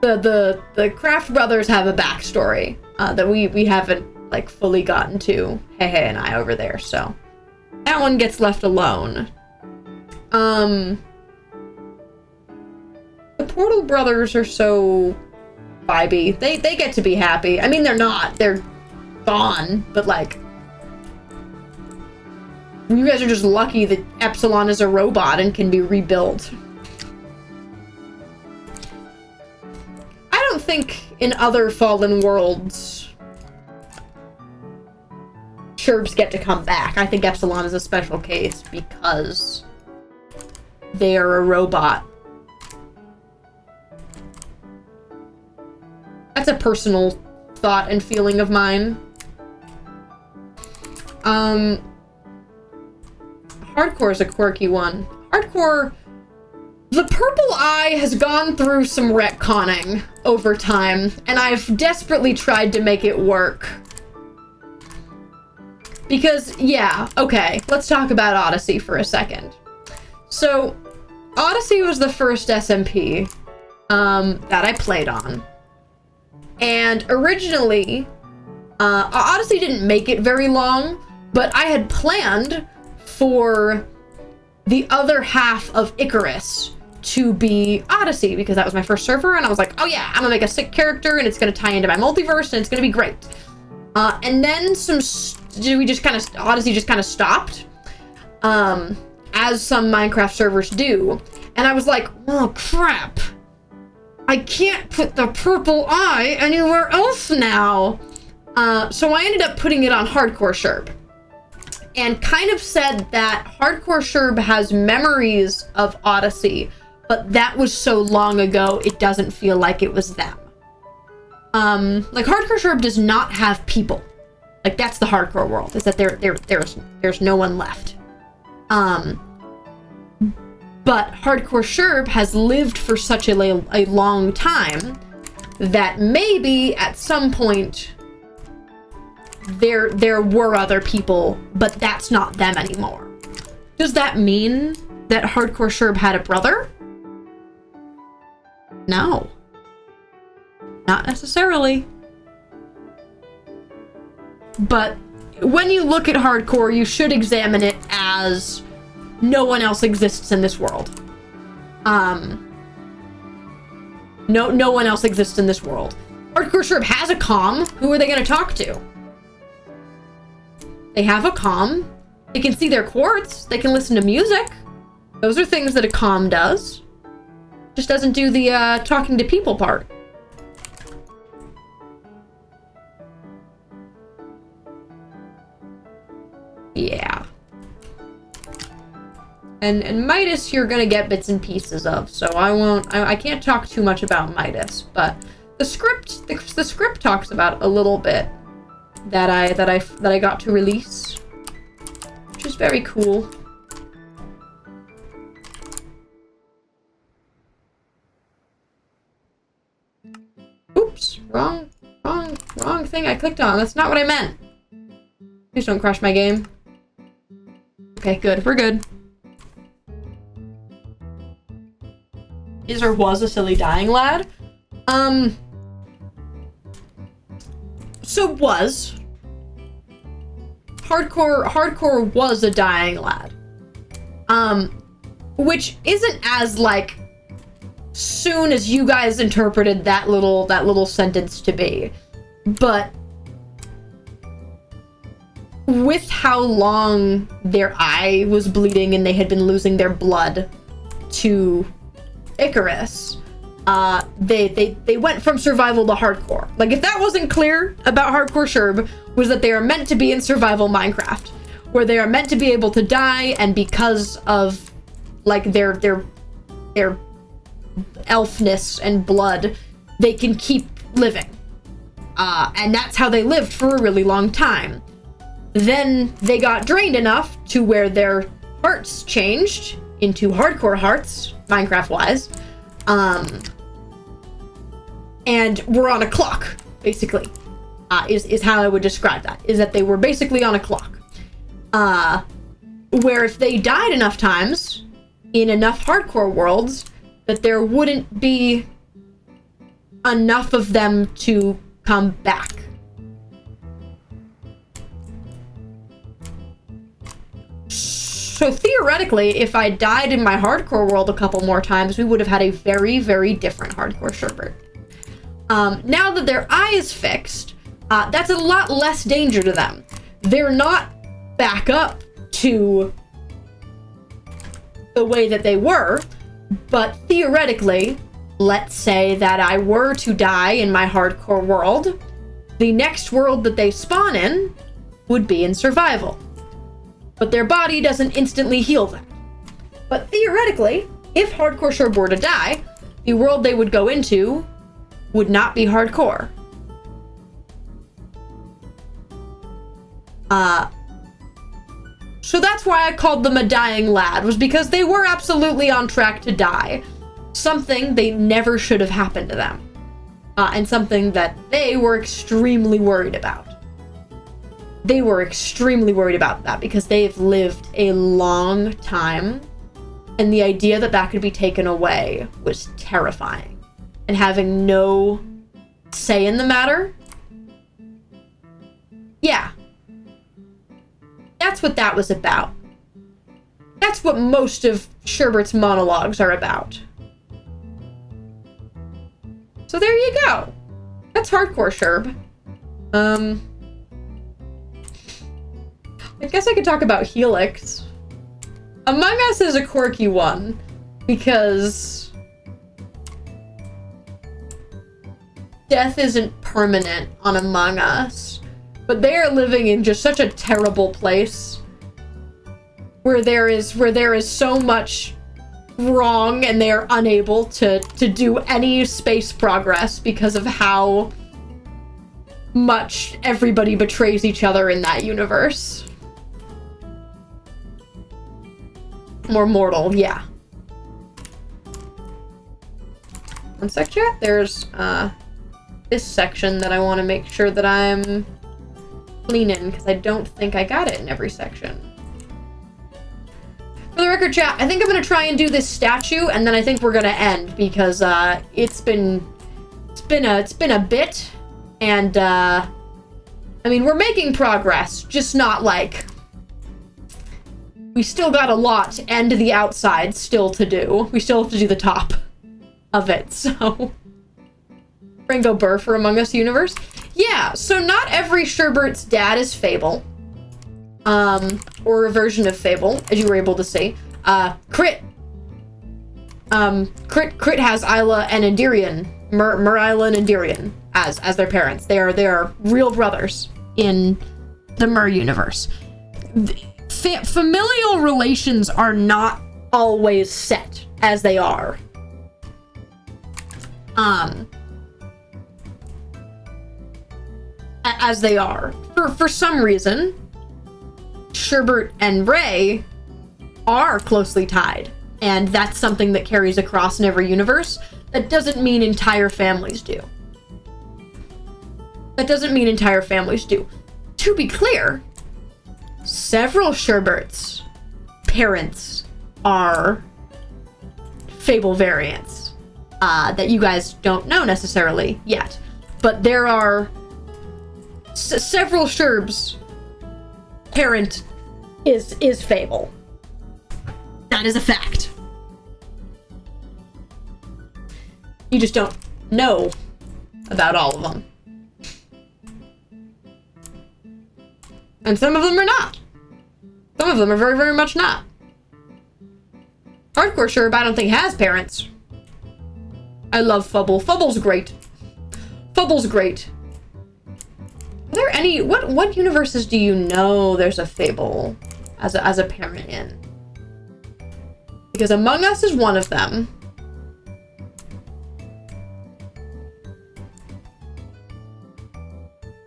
The Craft brothers have a backstory that we haven't like fully gotten to. Hey and I over there, so that one gets left alone. The Portal brothers are so vibey. They get to be happy. I mean, they're not. They're gone, but like, you guys are just lucky that Epsilon is a robot and can be rebuilt. I don't think in other Fallen Worlds Sherbs get to come back. I think Epsilon is a special case because they are a robot. That's a personal thought and feeling of mine. Hardcore is a quirky one. Hardcore, the purple eye has gone through some retconning over time, and I've desperately tried to make it work. Because, yeah, okay, let's talk about Odyssey for a second. So, Odyssey was the first SMP that I played on. And originally, Odyssey didn't make it very long, but I had planned for the other half of Icarus to be Odyssey, because that was my first server, and I was like, oh yeah, I'm gonna make a sick character, and it's gonna tie into my multiverse, and it's gonna be great. And then Odyssey just kind of stopped, as some Minecraft servers do, and I was like, oh crap, I can't put the purple eye anywhere else now. So I ended up putting it on Hardcore Sherb, and kind of said that Hardcore Sherb has memories of Odyssey, but that was so long ago, it doesn't feel like it was them. Like, Hardcore Sherb does not have people. Like, that's the hardcore world, is that there's no one left. But Hardcore Sherb has lived for such a long time that maybe at some point there were other people, but that's not them anymore. Does that mean that Hardcore Sherb had a brother? No. Not necessarily. But when you look at Hardcore, you should examine it as no one else exists in this world. No one else exists in this world. Hardcore Sherb has a comm. Who are they going to talk to? They have a comm. They can see their quartz. They can listen to music. Those are things that a comm does. Just doesn't do the talking to people part. Yeah. And Midas you're gonna get bits and pieces of, so I can't talk too much about Midas, but the script talks about a little bit that I got to release, which is very cool. Oops, wrong Wrong thing I clicked on. That's not what I meant. Please don't crash my game. Okay, good. We're good. Is or was a silly dying lad? So was. Hardcore was a dying lad. Which isn't as, like, soon as you guys interpreted that little sentence to be. But with how long their eye was bleeding and they had been losing their blood to Icarus, they went from survival to hardcore. Like, if that wasn't clear about hardcore Sherb, was that they are meant to be in survival Minecraft, where they are meant to be able to die, and because of, like, their elfness and blood, they can keep living. And that's how they lived for a really long time. Then they got drained enough to where their hearts changed into hardcore hearts, Minecraft-wise, and were on a clock, basically, is how I would describe that, is that they were basically on a clock. Where if they died enough times, in enough hardcore worlds, that there wouldn't be enough of them to come back. So theoretically, if I died in my hardcore world a couple more times, we would have had a very, very different hardcore Sherbert. Now that their eye is fixed, that's a lot less danger to them. They're not back up to the way that they were, but theoretically, let's say that I were to die in my hardcore world, the next world that they spawn in would be in survival. But their body doesn't instantly heal them. But theoretically, if hardcore Sherb were to die, the world they would go into would not be hardcore. So that's why I called them a dying lad, was because they were absolutely on track to die. Something they never should have happened to them. And something that they were extremely worried about. They were extremely worried about that because they've lived a long time, and the idea that that could be taken away was terrifying. And having no say in the matter, yeah. That's what that was about. That's what most of Sherbert's monologues are about. So there you go. That's hardcore Sherb. I guess I could talk about Helix. Among Us is a quirky one, because death isn't permanent on Among Us, but they are living in just such a terrible place where there is so much wrong, and they are unable to do any space progress because of how much everybody betrays each other in that universe. More mortal, yeah. One sec, chat. There's this section that I want to make sure that I'm cleaning, because I don't think I got it in every section. For the record, chat, I think I'm gonna try and do this statue, and then I think we're gonna end, because it's been a bit, and I mean, we're making progress, just not like. We still got a lot, and the outside still to do. We still have to do the top of it, so. Ringo Burr for Among Us universe. Yeah, so not every Sherbert's dad is Fable. Or a version of Fable, as you were able to see. Crit has Isla and Endirion, Isla and Endirion as their parents. They are real brothers in the Mur universe. Familial relations are not always set as they are. As they are. For some reason, Sherbert and Ray are closely tied, and that's something that carries across in every universe. That doesn't mean entire families do. That doesn't mean entire families do. To be clear, several Sherberts' parents are Fable variants that you guys don't know necessarily yet. But there are several Sherbs' parent is Fable. That is a fact. You just don't know about all of them. And some of them are not. Some of them are very, very much not. Hardcore Sherb, I don't think, has parents. I love Fubble. Fubble's great. Fubble's great. Are there any... What universes do you know there's a Fable as a parent in? Because Among Us is one of them.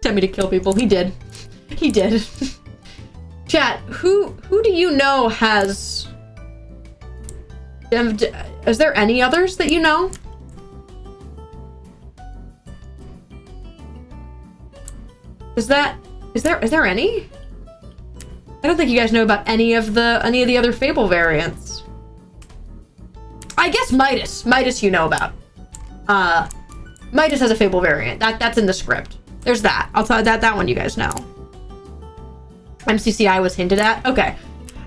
Tell me to kill people. He did. He did. Chat, who do you know has... Is there any others that you know? Is there any? I don't think you guys know about any of the other Fable variants. I guess Midas. Midas you know about. Midas has a Fable variant. That's in the script. There's that. I'll tell you that one you guys know. MCCI was hinted at? Okay.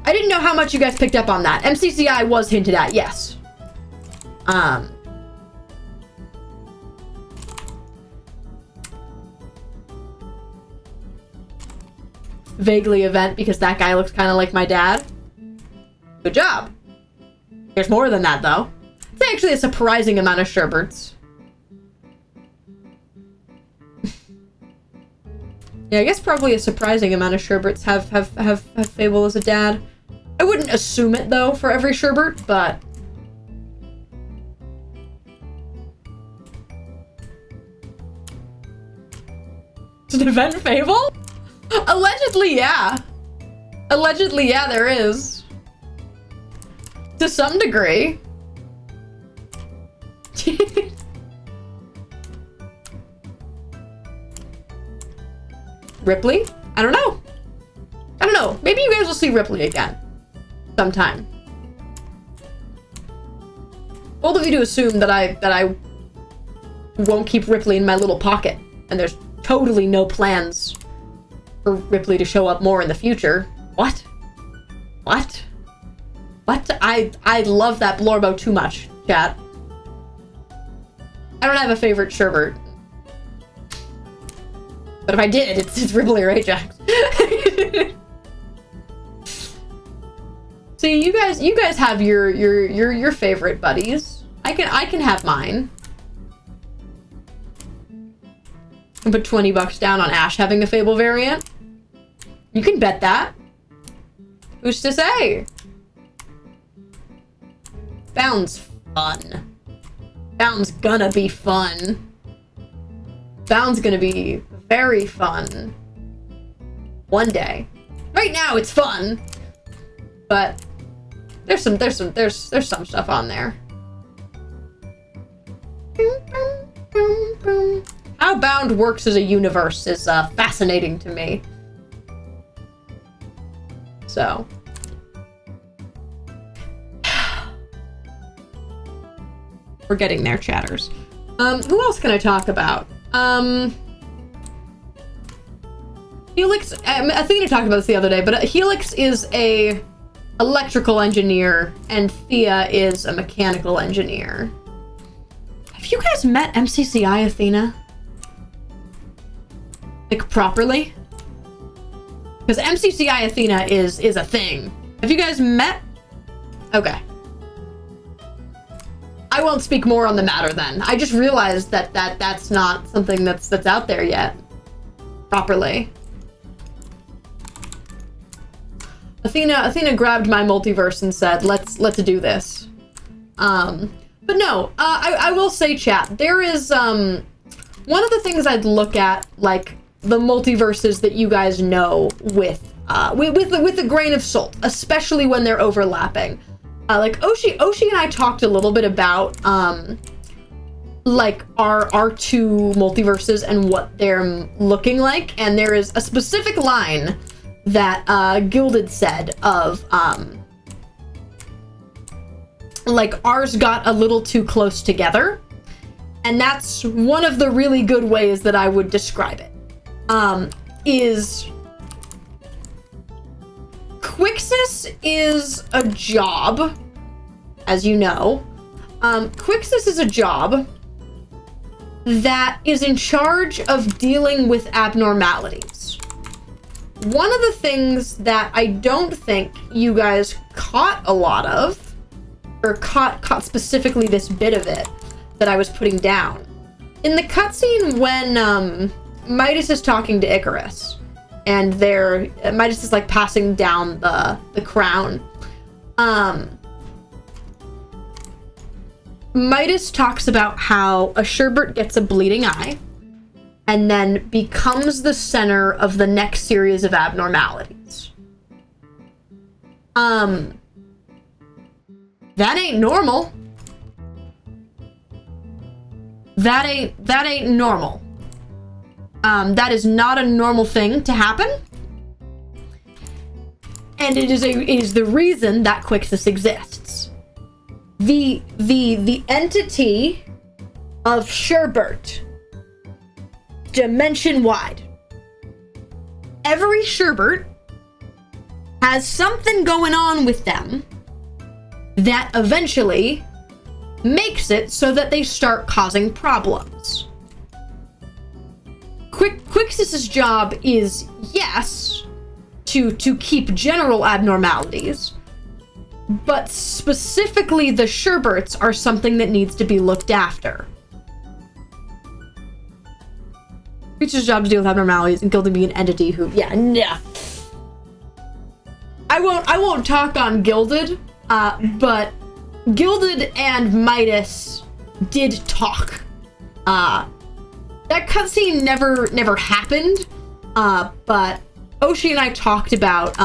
I didn't know how much you guys picked up on that. MCCI was hinted at, yes. Vaguely event because that guy looks kind of like my dad. Good job. There's more than that, though. It's actually a surprising amount of Sherberts. Yeah, I guess probably a surprising amount of Sherberts have Fable as a dad. I wouldn't assume it, though, for every Sherbert, but... It's an event Fable? Allegedly, yeah. Allegedly, yeah, there is. To some degree. Ripley? I don't know. I don't know. Maybe you guys will see Ripley again. Sometime. Bold of you to assume that I won't keep Ripley in my little pocket. And there's totally no plans for Ripley to show up more in the future. What? What? What? I love that Blorbo too much, chat. I don't have a favorite Sherbert. But if I did, it's Ripley or Ajax. See, you guys have your favorite buddies. I can have mine. And put $20 down on Ash having a Fable variant. You can bet that. Who's to say? Bound's fun. Bound's gonna be fun. Bound's gonna be very fun. One day. Right now it's fun. But there's some stuff on there. How Bound works as a universe is fascinating to me. So. We're getting there, chatters. Who else can I talk about? Helix, Athena talked about this the other day, but Helix is a electrical engineer and Thea is a mechanical engineer. Have you guys met MCCI Athena? Like, properly? Because MCCI Athena is a thing. Have you guys met? Okay. I won't speak more on the matter then. I just realized that's not something that's out there yet. Properly. Athena grabbed my multiverse and said, let's do this. But no, I will say, chat, there is, one of the things I'd look at, like, the multiverses that you guys know with a grain of salt, especially when they're overlapping. Like, Oshi and I talked a little bit about, like our two multiverses and what they're looking like, and there is a specific line that Gilded said of like ours got a little too close together, and that's one of the really good ways that I would describe it. Is Quixis is a job, as you know. Quixis is a job that is in charge of dealing with abnormalities. One of the things that I don't think you guys caught a lot of, or caught specifically this bit of it that I was putting down. In the cutscene when Midas is talking to Icarus, and Midas is like passing down the crown. Midas talks about how a Sherbert gets a bleeding eye and then becomes the center of the next series of abnormalities. That ain't normal. That ain't normal. That is not a normal thing to happen. And it is the reason that Quixis exists. The entity of Sherbert, dimension-wide. Every Sherbert has something going on with them that eventually makes it so that they start causing problems. Quixis's job is, yes, to keep general abnormalities, but specifically the Sherberts are something that needs to be looked after. Quixis's job to deal with abnormalities and Gilded be an entity who, I won't talk on Gilded, but Gilded and Midas did talk. That cutscene never happened, but Oshi and I talked about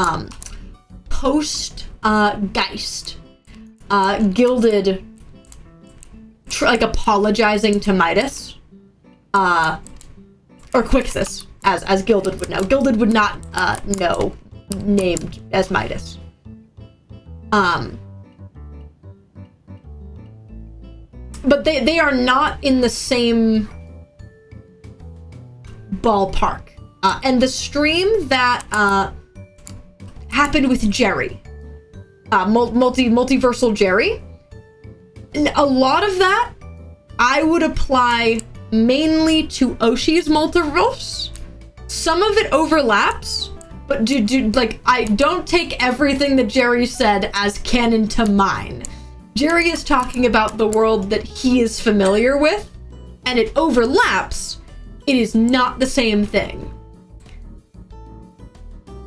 post Geist, Gilded like apologizing to Midas, or Quixis, as Gilded would know. Gilded would not know named as Midas. But they are not in the same ballpark. And the stream that happened with Jerry, multiversal Jerry, a lot of that I would apply mainly to Oshi's multiverse. Some of it overlaps, but I don't take everything that Jerry said as canon to mine. Jerry is talking about the world that he is familiar with, and it overlaps. It is not the same thing.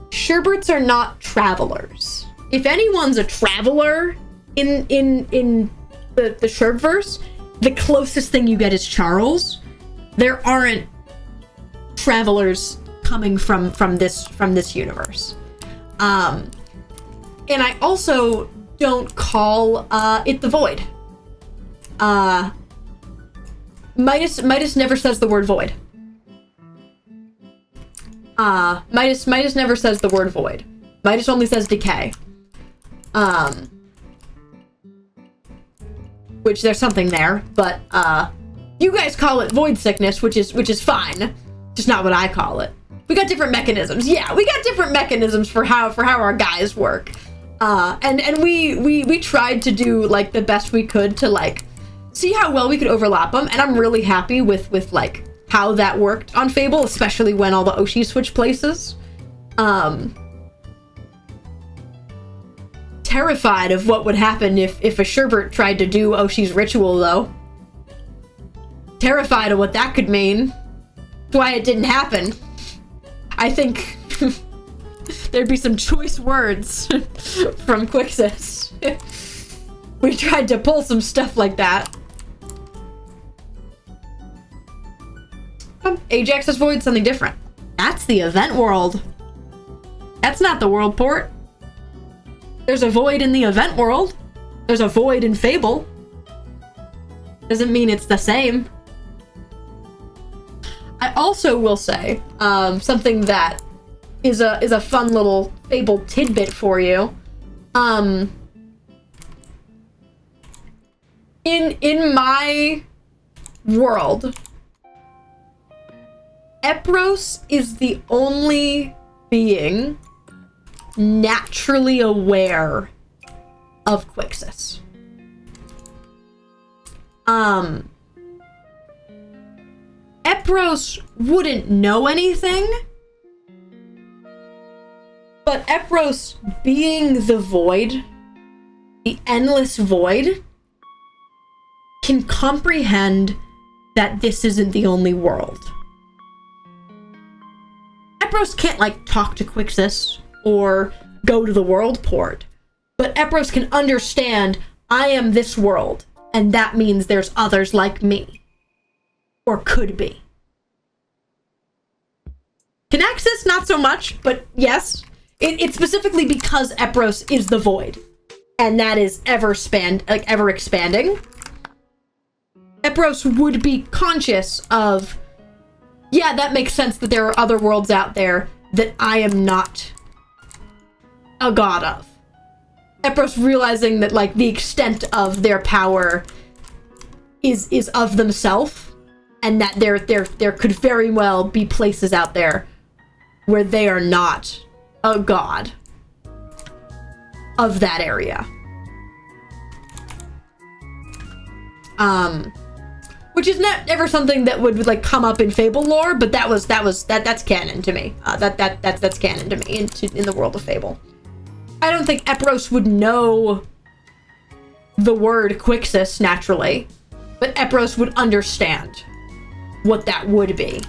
Sherberts are not travelers. If anyone's a traveler in the sherbverse, the closest thing you get is Charles. There aren't travelers coming from this universe. And I also don't call it the void. Midas never says the word void. Midas never says the word void. Midas only says decay. Which there's something there, but you guys call it void sickness, which is fine. Just not what I call it. We got different mechanisms. Yeah, we got different mechanisms for how our guys work. And we tried to do like the best we could to like see how well we could overlap them, and I'm really happy with like how that worked on Fable, especially when all the Oshi switched places. Terrified of what would happen if a Sherbert tried to do Oshi's ritual, though. Terrified of what that could mean. That's why it didn't happen. I think there'd be some choice words from Quixis. We tried to pull some stuff like that. Ajax's Void, something different. That's the event world. That's not the world port. There's a void in the event world. There's a void in Fable. Doesn't mean it's the same. I also will say, something that is a fun little Fable tidbit for you. In my world, Epros is the only being naturally aware of Quixis. Epros wouldn't know anything, but Epros, being the void, the endless void, can comprehend that this isn't the only world. Epros can't, like, talk to Quixis or go to the world port, but Epros can understand, I am this world, and that means there's others like me. Or could be. Canaxis, not so much, but yes. It's specifically because Epros is the void. And that is ever expanding. Epros would be conscious of, yeah, that makes sense that there are other worlds out there that I am not a god of. Epros realizing that, like, the extent of their power is of themselves, and that there could very well be places out there where they are not a god of that area. Which is not ever something that would, like, come up in Fable lore, but that's canon to me. That's canon to me in the world of Fable. I don't think Epros would know the word Quixis naturally, but Epros would understand what that would be.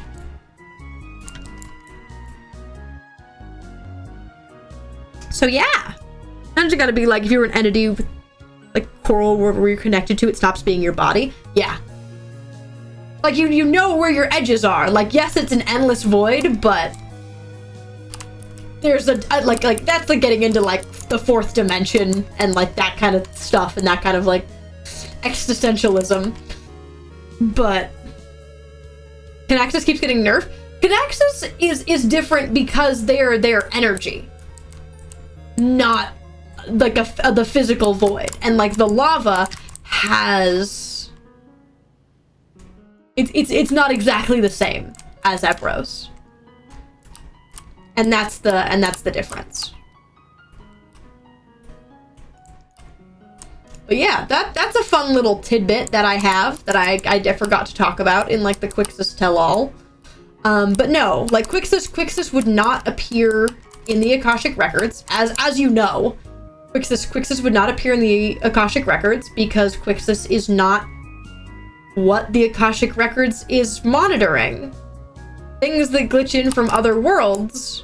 So yeah, sometimes you gotta be like, if you're an entity with, like, coral where you're connected to, it stops being your body. Yeah. Like, you know where your edges are. Like, yes, it's an endless void, but there's like that's like getting into, like, the fourth dimension and, like, that kind of stuff and that kind of, like, existentialism. But Canaxis keeps getting nerfed. Canaxis is different because they're energy, not like the physical void. And, like, the lava has, it's not exactly the same as Epros. And that's the difference. But yeah, that's a fun little tidbit that I have that I forgot to talk about in, like, the Quixis tell-all. But no, like, Quixis would not appear in the Akashic records, as you know. Quixis would not appear in the Akashic records because Quixis is not what the Akashic records is monitoring. Things that glitch in from other worlds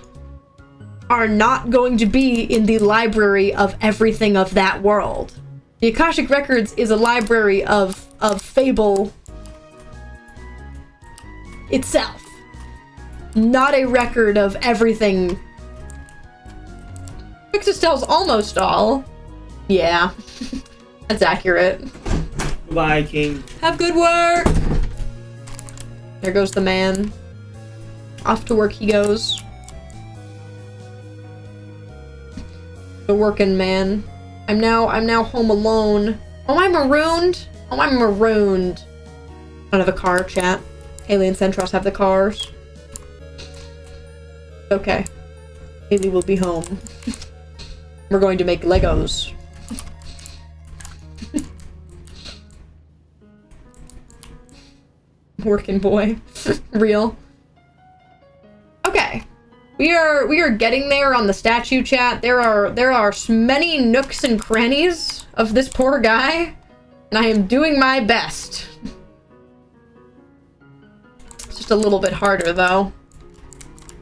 are not going to be in the library of everything of that world. The Akashic records is a library of Fable itself, not a record of everything. Quixis tells almost all. Yeah, that's accurate. Goodbye, King. Have good work. There goes the man. Off to work he goes. The working man. I'm now home alone. Oh, I'm marooned. Oh, I'm marooned. I don't have a car, chat. Haley and Centros have the cars. Okay. Haley will be home. We're going to make Legos. Working boy. Real. Okay. We are getting there on the statue, chat. There are many nooks and crannies of this poor guy, and I am doing my best. It's just a little bit harder, though,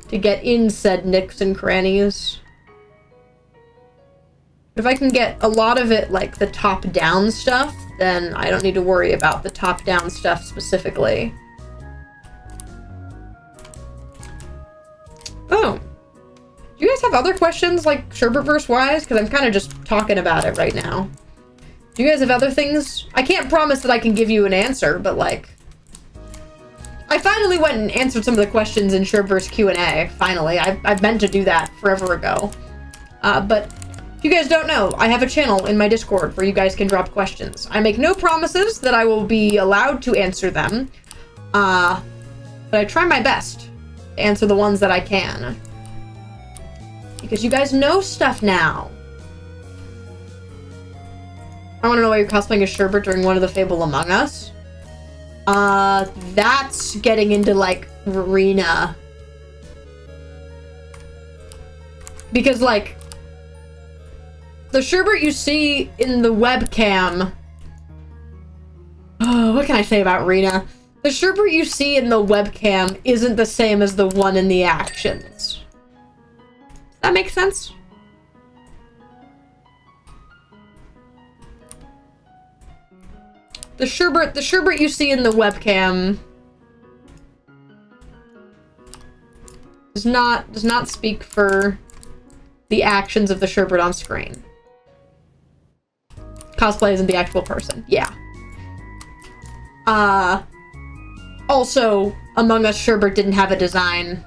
to get in said nooks and crannies. If I can get a lot of it, like, the top-down stuff, then I don't need to worry about the top-down stuff specifically. Boom. Do you guys have other questions, like, sherbverse wise? Because I'm kind of just talking about it right now. Do you guys have other things? I can't promise that I can give you an answer, but like... I finally went and answered some of the questions in Sherbverse Q&A, finally. I've meant to do that forever ago. But if you guys don't know, I have a channel in my Discord where you guys can drop questions. I make no promises that I will be allowed to answer them, but I try my best to answer the ones that I can. Because you guys know stuff now. I want to know why you're cosplaying as Sherbert during one of the Fable Among Us. That's getting into, like, Rena. Because, like, the Sherbert you see in the webcam... Oh, what can I say about Rena? The Sherbert you see in the webcam isn't the same as the one in the actions. Does that make sense? The Sherbert you see in the webcam does not speak for the actions of the Sherbert on screen. Cosplay isn't the actual person. Yeah. Also, Among Us Sherbert didn't have a design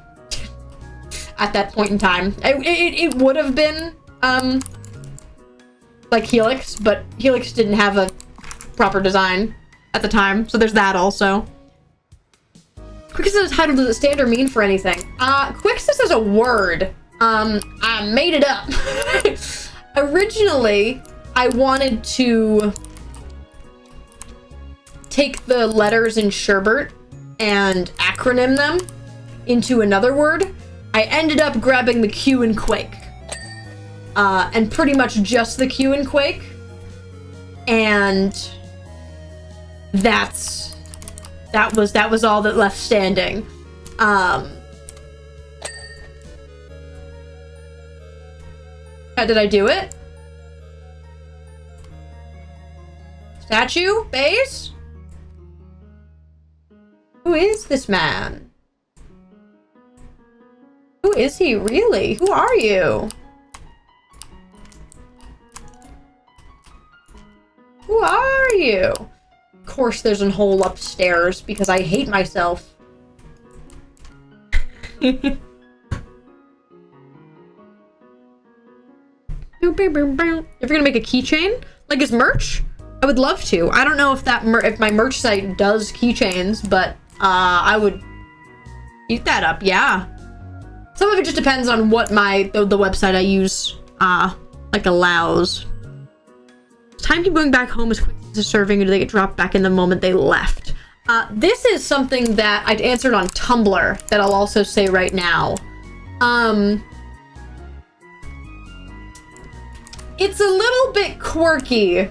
at that point in time. It would have been, like Helix, but Helix didn't have a proper design at the time, so there's that also. Quixus title does it stand or mean for anything? Quixus is a word. I made it up. Originally, I wanted to take the letters in Sherbert and acronym them into another word. I ended up grabbing the Q in Quake. And pretty much just the Q in Quake. And that was all that left standing. How did I do it? Statue? Base? Who is this man? Who is he, really? Who are you? Who are you? Of course there's a hole upstairs, because I hate myself. If you're gonna make a keychain, like his merch, I would love to. I don't know if if my merch site does keychains, but I would eat that up. Yeah. Some of it just depends on what the website I use like allows. Does time keep going back home as quick as serving, or do they get dropped back in the moment they left? This is something that I'd answered on Tumblr that I'll also say right now. It's a little bit quirky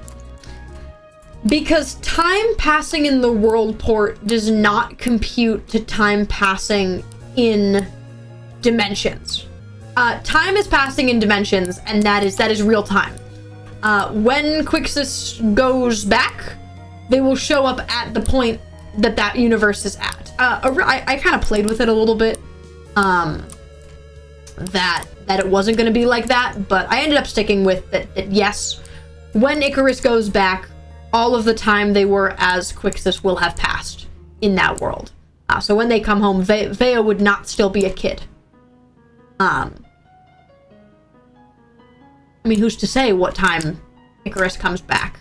because time passing in the world port does not compute to time passing in dimensions. Time is passing in dimensions, and that is real time. When Quixus goes back, they will show up at the point that universe is at. I kind of played with it a little bit, that it wasn't going to be like that, but I ended up sticking with that yes, when Icarus goes back, all of the time they were as Quixus will have passed in that world. So when they come home, Vea would not still be a kid. I mean, who's to say what time Icarus comes back?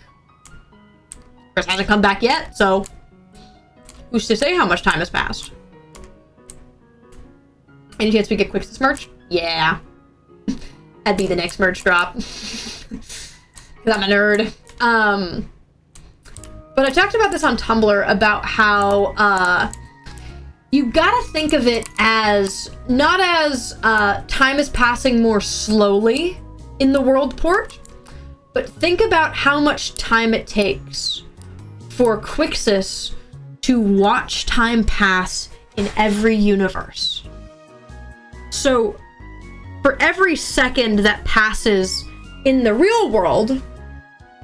Icarus hasn't come back yet, so who's to say how much time has passed? Any chance we get Quixus merch? Yeah. That'd be the next merch drop. Because I'm a nerd. But I talked about this on Tumblr about how you gotta think of it as not as time is passing more slowly in the world port, but think about how much time it takes for Quixus to watch time pass in every universe. So for every second that passes in the real world,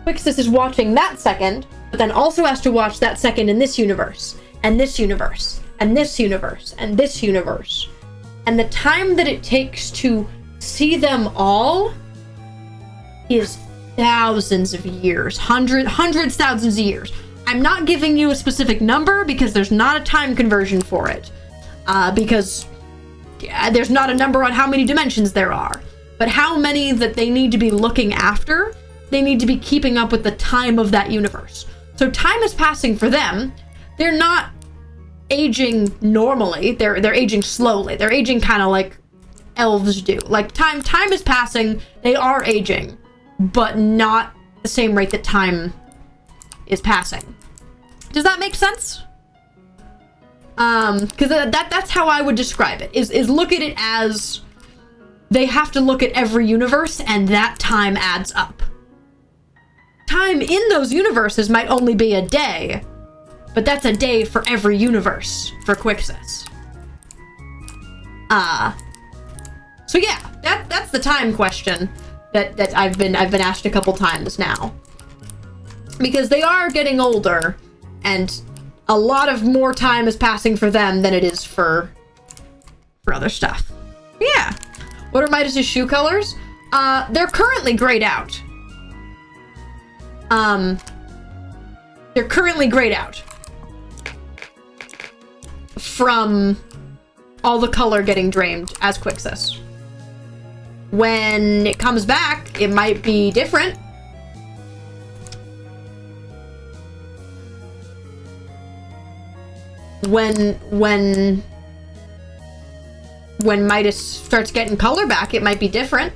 Quixus is watching that second, but then also has to watch that second in this universe, and this universe, and this universe, and this universe. And the time that it takes to see them all is thousands of years, hundreds, thousands of years. I'm not giving you a specific number because there's not a time conversion for it. Because there's not a number on how many dimensions there are. But how many that they need to be looking after, they need to be keeping up with the time of that universe. So time is passing for them. They're not aging normally. They're aging slowly. They're aging kind of like elves do. Like time is passing. They are aging, but not the same rate that time is passing. Does that make sense? Because that's how I would describe it. Is look at it as they have to look at every universe, and that time adds up. Time in those universes might only be a day, but that's a day for every universe for Quixis. So yeah, that's the time question that I've been asked a couple times now. Because they are getting older, and a lot of more time is passing for them than it is for other stuff. Yeah. What are Midas's shoe colors? They're currently grayed out. They're currently grayed out from all the color getting drained as Quixis. When it comes back, it might be different. When Midas starts getting color back, it might be different.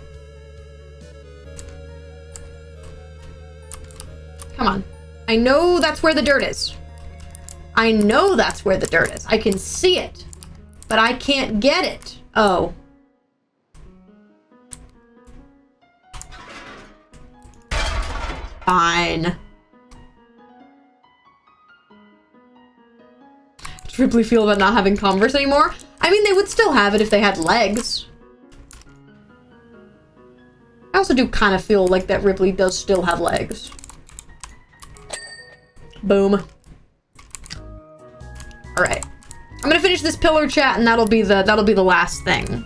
Come on. I know that's where the dirt is. I know that's where the dirt is. I can see it, but I can't get it. Oh. Fine. Does Ripley feel about not having Converse anymore? I mean, they would still have it if they had legs. I also do kind of feel like that Ripley does still have legs. Boom. Alright. I'm gonna finish this pillar chat, and that'll be the last thing.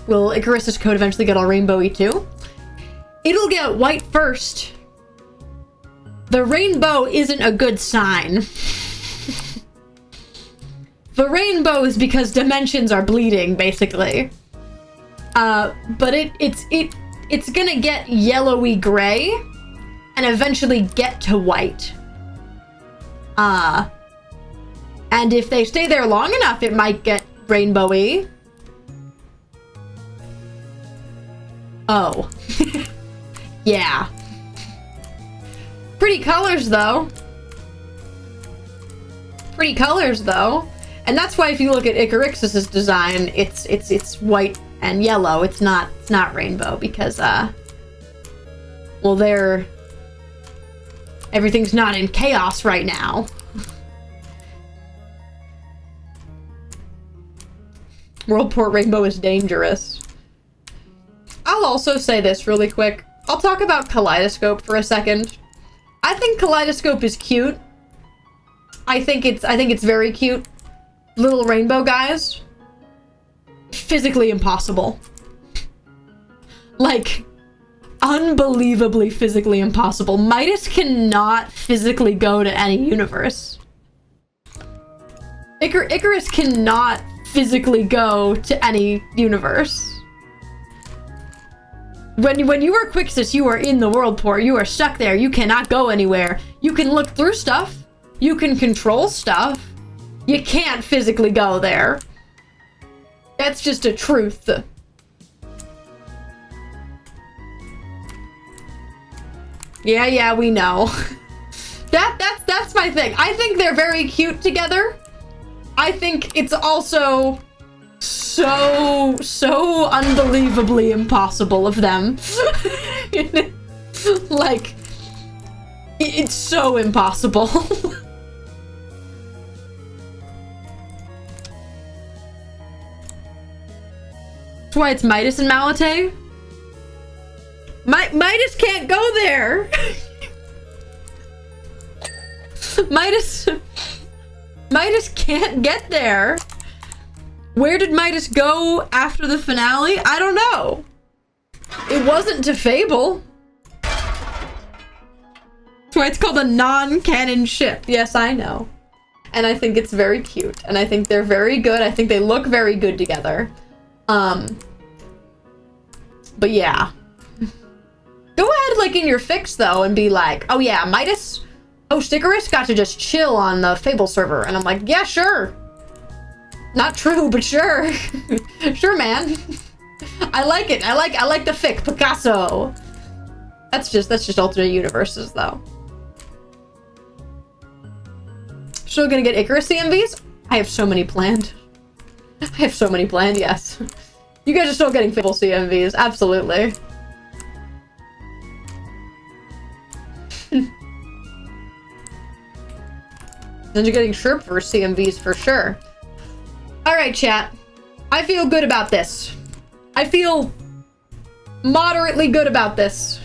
Will Icarus's coat eventually get all rainbowy too? It'll get white first. The rainbow isn't a good sign. The rainbow is because dimensions are bleeding, basically. But it's gonna get yellowy gray and eventually get to white. And if they stay there long enough, it might get rainbowy. Oh. Yeah. Pretty colors, though. Pretty colors, though. And that's why if you look at Icarix's design, it's white and yellow. It's not rainbow because well, everything's not in chaos right now. Worldport rainbow is dangerous. I'll also say this really quick. I'll talk about Kaleidoscope for a second. I think Kaleidoscope is cute. I think it's very cute. Little rainbow guys. Physically impossible. Like, unbelievably physically impossible. Midas cannot physically go to any universe. Icarus cannot physically go to any universe. When you are Quixis, you are in the world port. You are stuck there. You cannot go anywhere. You can look through stuff. You can control stuff. You can't physically go there. That's just a truth. Yeah, we know. That's my thing. I think they're very cute together. I think it's also so unbelievably impossible of them. Like, it's so impossible. That's why it's Midas and Malate. Midas can't go there. Midas can't get there. Where did Midas go after the finale? I don't know. It wasn't to Fable. That's why it's called a non-canon ship. Yes, I know. And I think it's very cute. And I think they're very good. I think they look very good together. But yeah. Go ahead, like, in your fix, though, and be like, oh yeah, Midas... Oh, Stickerus got to just chill on the Fable server. And I'm like, yeah, sure. Not true, but sure. Sure, man. I like it. I like the fic. Picasso. That's just alternate universes, though. Still gonna get Icarus CMVs? I have so many planned. I have so many planned, yes. You guys are still getting Fable CMVs, absolutely. Then you're getting sherbverse CMVs for sure. Alright, chat. I feel good about this. I feel moderately good about this.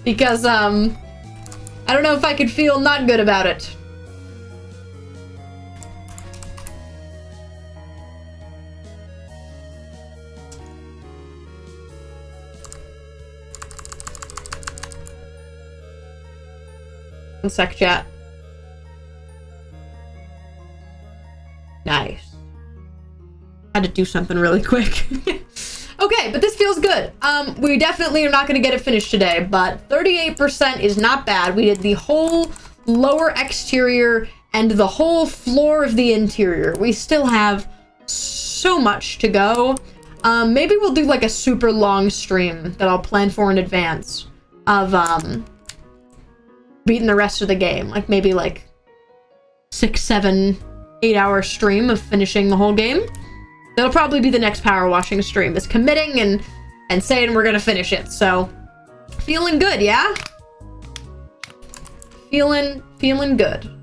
Because, I don't know if I could feel not good about it. One sec, chat. Nice. Had to do something really quick. Okay, but this feels good. We definitely are not going to get it finished today, but 38% is not bad. We did the whole lower exterior and the whole floor of the interior. We still have so much to go. Maybe we'll do like a super long stream that I'll plan for in advance of beating the rest of the game. Like maybe like 6, 7, 8 hour stream of finishing the whole game. That'll probably be the next power washing stream, is committing and saying we're gonna finish it. So feeling good, yeah? Feeling good.